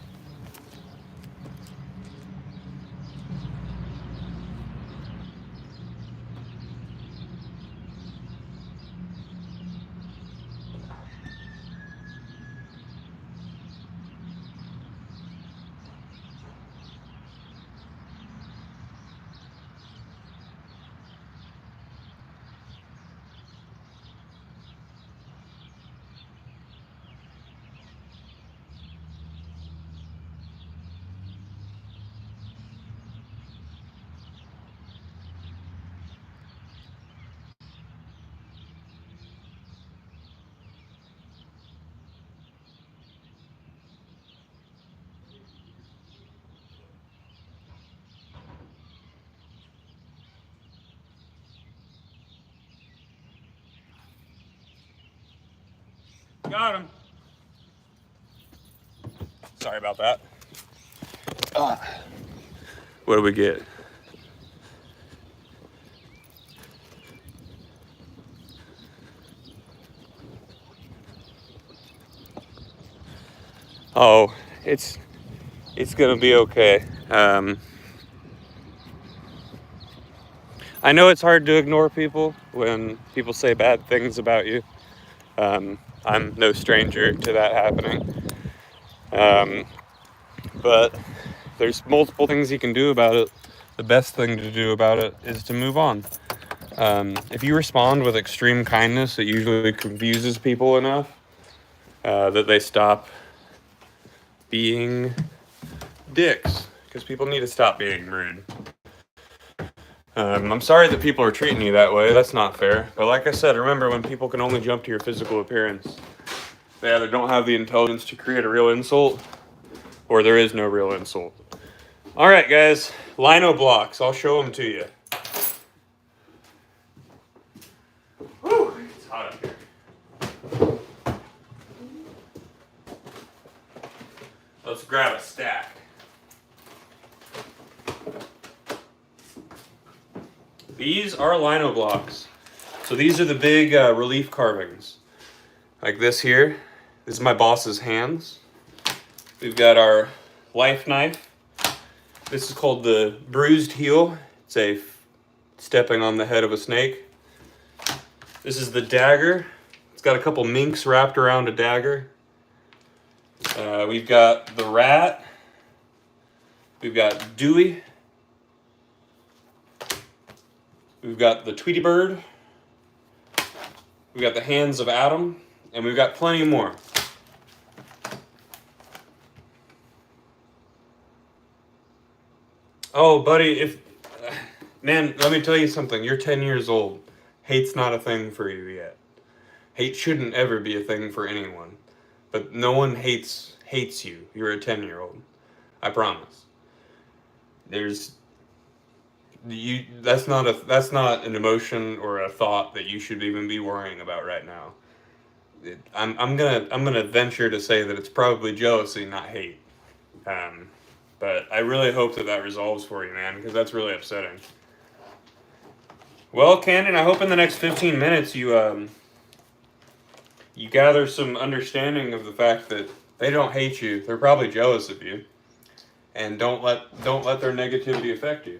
Got him. Sorry about that. What do we get? Oh, it's gonna be okay. I know it's hard to ignore people when people say bad things about you. I'm no stranger to that happening. But there's multiple things you can do about it. The best thing to do about it is to move on. If you respond with extreme kindness, it usually confuses people enough that they stop being dicks, because people need to stop being rude. I'm sorry that people are treating you that way. That's not fair. But like I said, remember, when people can only jump to your physical appearance, they either don't have the intelligence to create a real insult, or there is no real insult. All right, guys, lino blocks. I'll show them to you. Whew, it's hot up here. Let's grab a stack. These are lino blocks. So these are the big relief carvings. Like this here. This is my boss's hands. We've got our life knife. This is called the bruised heel. It's a stepping on the head of a snake. This is the dagger. It's got a couple minks wrapped around a dagger. We've got the rat. We've got Dewey. We've got the Tweety Bird. We've got the hands of Adam. And we've got plenty more. Oh, buddy, man, let me tell you something. You're 10 years old. Hate's not a thing for you yet. Hate shouldn't ever be a thing for anyone. But no one hates you. You're a 10-year-old. I promise. That's not an emotion or a thought that you should even be worrying about right now. I'm gonna venture to say that it's probably jealousy, not hate. But But I really hope that resolves for you, man, because that's really upsetting. Well, Camden, I hope in the next 15 minutes you gather some understanding of the fact that they don't hate you. They're probably jealous of you. And don't let their negativity affect you.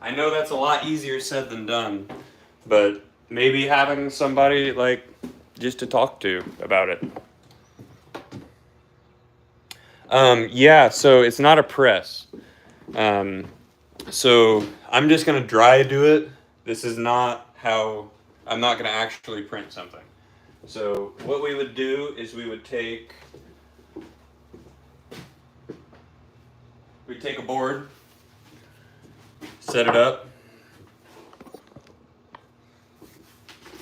I know that's a lot easier said than done, but maybe having somebody like just to talk to about it. Yeah, so it's not a press. So I'm just gonna dry do it. This is not how, I'm not gonna actually print something. So what we would do is we'd take a board, set it up,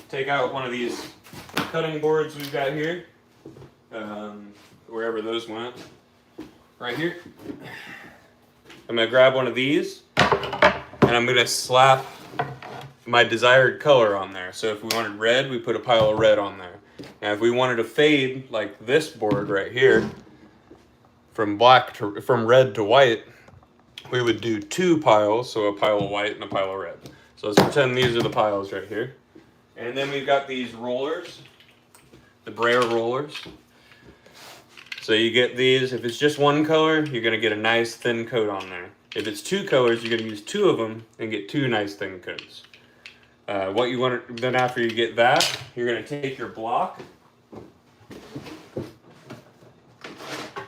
take out one of these cutting boards we've got here, wherever those went, right here. I'm gonna grab one of these and I'm gonna slap my desired color on there. So if we wanted red, we put a pile of red on there. Now if we wanted to fade like this board right here, from red to white, we would do 2 piles, so a pile of white and a pile of red. So let's pretend these are the piles right here. And then we've got these rollers, the brayer rollers. So you get these, if it's just one color, you're gonna get a nice thin coat on there. If it's 2 colors, you're gonna use 2 of them and get 2 nice thin coats. What you want, then after you get that, you're gonna take your block,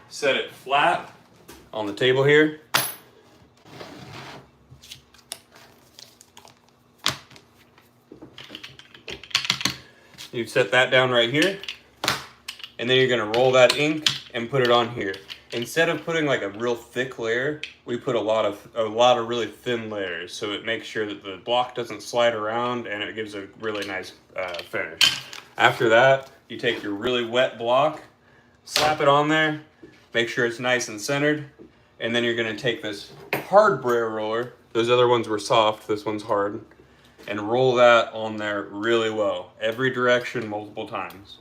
set it flat on the table here. You set that down right here, and then you're gonna roll that ink and put it on here. Instead of putting like a real thick layer, we put a lot of really thin layers, so it makes sure that the block doesn't slide around and it gives a really nice finish. After that, you take your really wet block, slap it on there, make sure it's nice and centered, and then you're gonna take this hard brayer roller, those other ones were soft, this one's hard, and roll that on there really well, every direction multiple times.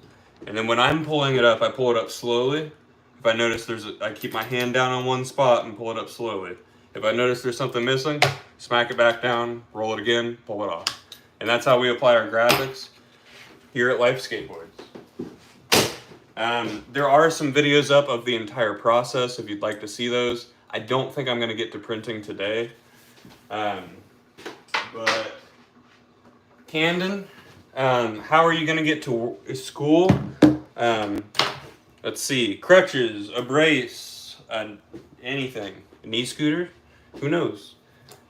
And then when I'm pulling it up, I pull it up slowly. If I notice I keep my hand down on one spot and pull it up slowly. If I notice there's something missing, smack it back down, roll it again, pull it off. And that's how we apply our graphics here at Life Skateboards. There are some videos up of the entire process if you'd like to see those. I don't think I'm gonna get to printing today. But Camden, how are you gonna get to school? Let's see, crutches, a brace, anything. A knee scooter? Who knows?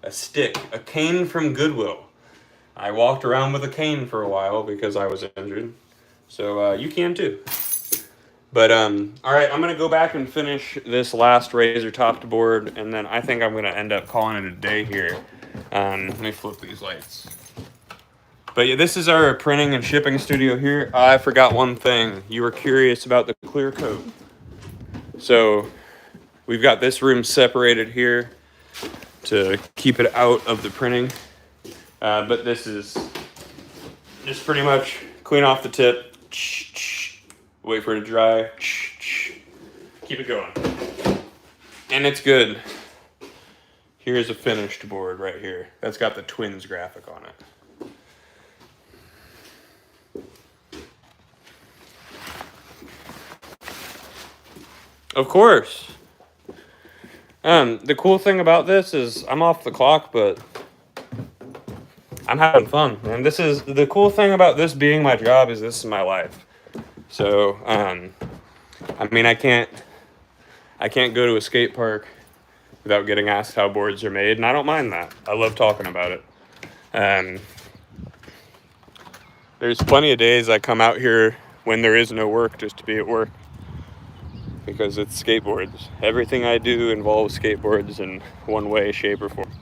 A stick, a cane from Goodwill. I walked around with a cane for a while because I was injured. So you can too. But all right, I'm gonna go back and finish this last razor topped board, and then I think I'm gonna end up calling it a day here. Let me flip these lights. But yeah, this is our printing and shipping studio here. I forgot one thing. You were curious about the clear coat. So we've got this room separated here to keep it out of the printing. But this is just pretty much clean off the tip. Wait for it to dry. Keep it going. And it's good. Here's a finished board right here. That's got the twins graphic on it. Of course. The cool thing about this is I'm off the clock, but I'm having fun. And this is the cool thing about this being my job is this is my life. So, I mean, I can't go to a skate park without getting asked how boards are made, and I don't mind that. I love talking about it. There's plenty of days I come out here when there is no work just to be at work. Because it's skateboards. Everything I do involves skateboards in one way, shape, or form.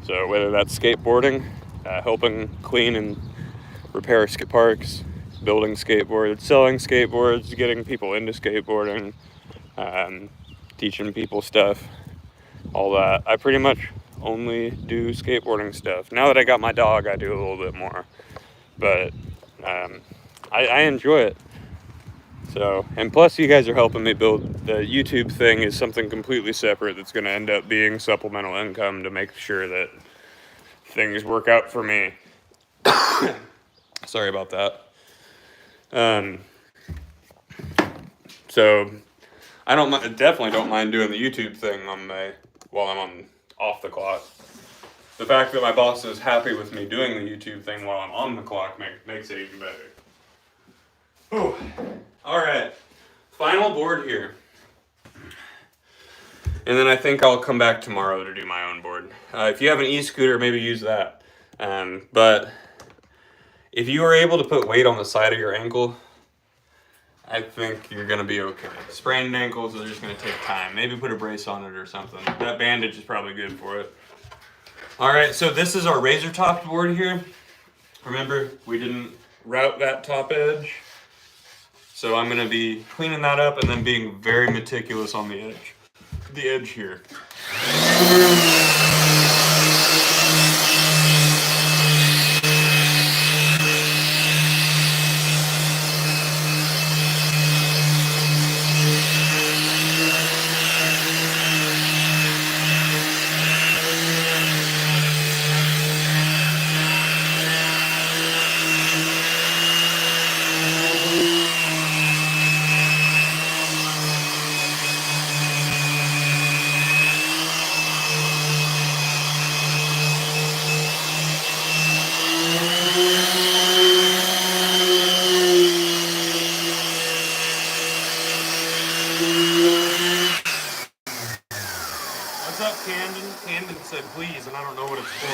So whether that's skateboarding, helping clean and repair skate parks, building skateboards, selling skateboards, getting people into skateboarding, teaching people stuff, all that. I pretty much only do skateboarding stuff. Now that I got my dog, I do a little bit more. But I enjoy it. So, and plus you guys are helping me build the YouTube thing is something completely separate that's going to end up being supplemental income to make sure that things work out for me. Sorry about that. So I definitely don't mind doing the YouTube thing while I'm off the clock. The fact that my boss is happy with me doing the YouTube thing while I'm on the clock makes it even better. Whew. All right, final board here. And then I think I'll come back tomorrow to do my own board. If you have an e-scooter, maybe use that. But if you are able to put weight on the side of your ankle, I think you're going to be okay. Sprained ankles are just going to take time. Maybe put a brace on it or something. That bandage is probably good for it. All right, so this is our razor-topped board here. Remember, we didn't route that top edge. So I'm going to be cleaning that up and then being very meticulous on the edge here. What's up, Camden? Camden said please, and I don't know what it's for.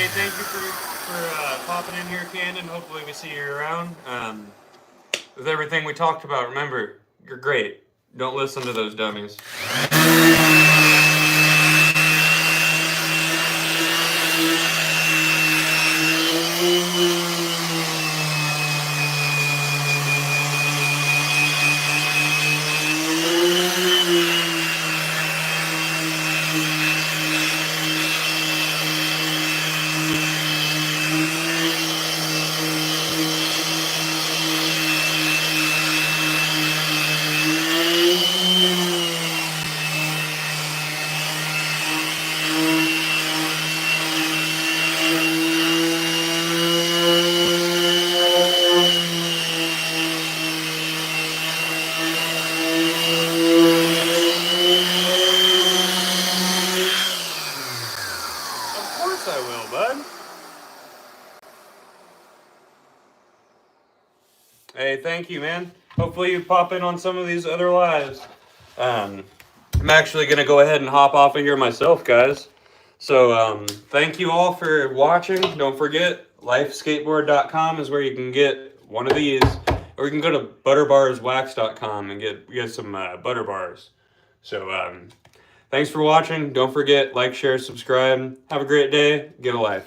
Thank you for popping in here, Camden. Hopefully we see you around. With everything we talked about, remember, you're great. Don't listen to those dummies. I will, bud. Hey, thank you, man. Hopefully you pop in on some of these other lives. I'm actually going to go ahead and hop off of here myself, guys. So, thank you all for watching. Don't forget, lifeskateboard.com is where you can get one of these. Or you can go to butterbarswax.com and get some butter bars. So, thanks for watching. Don't forget, like, share, subscribe. Have a great day. Get a life.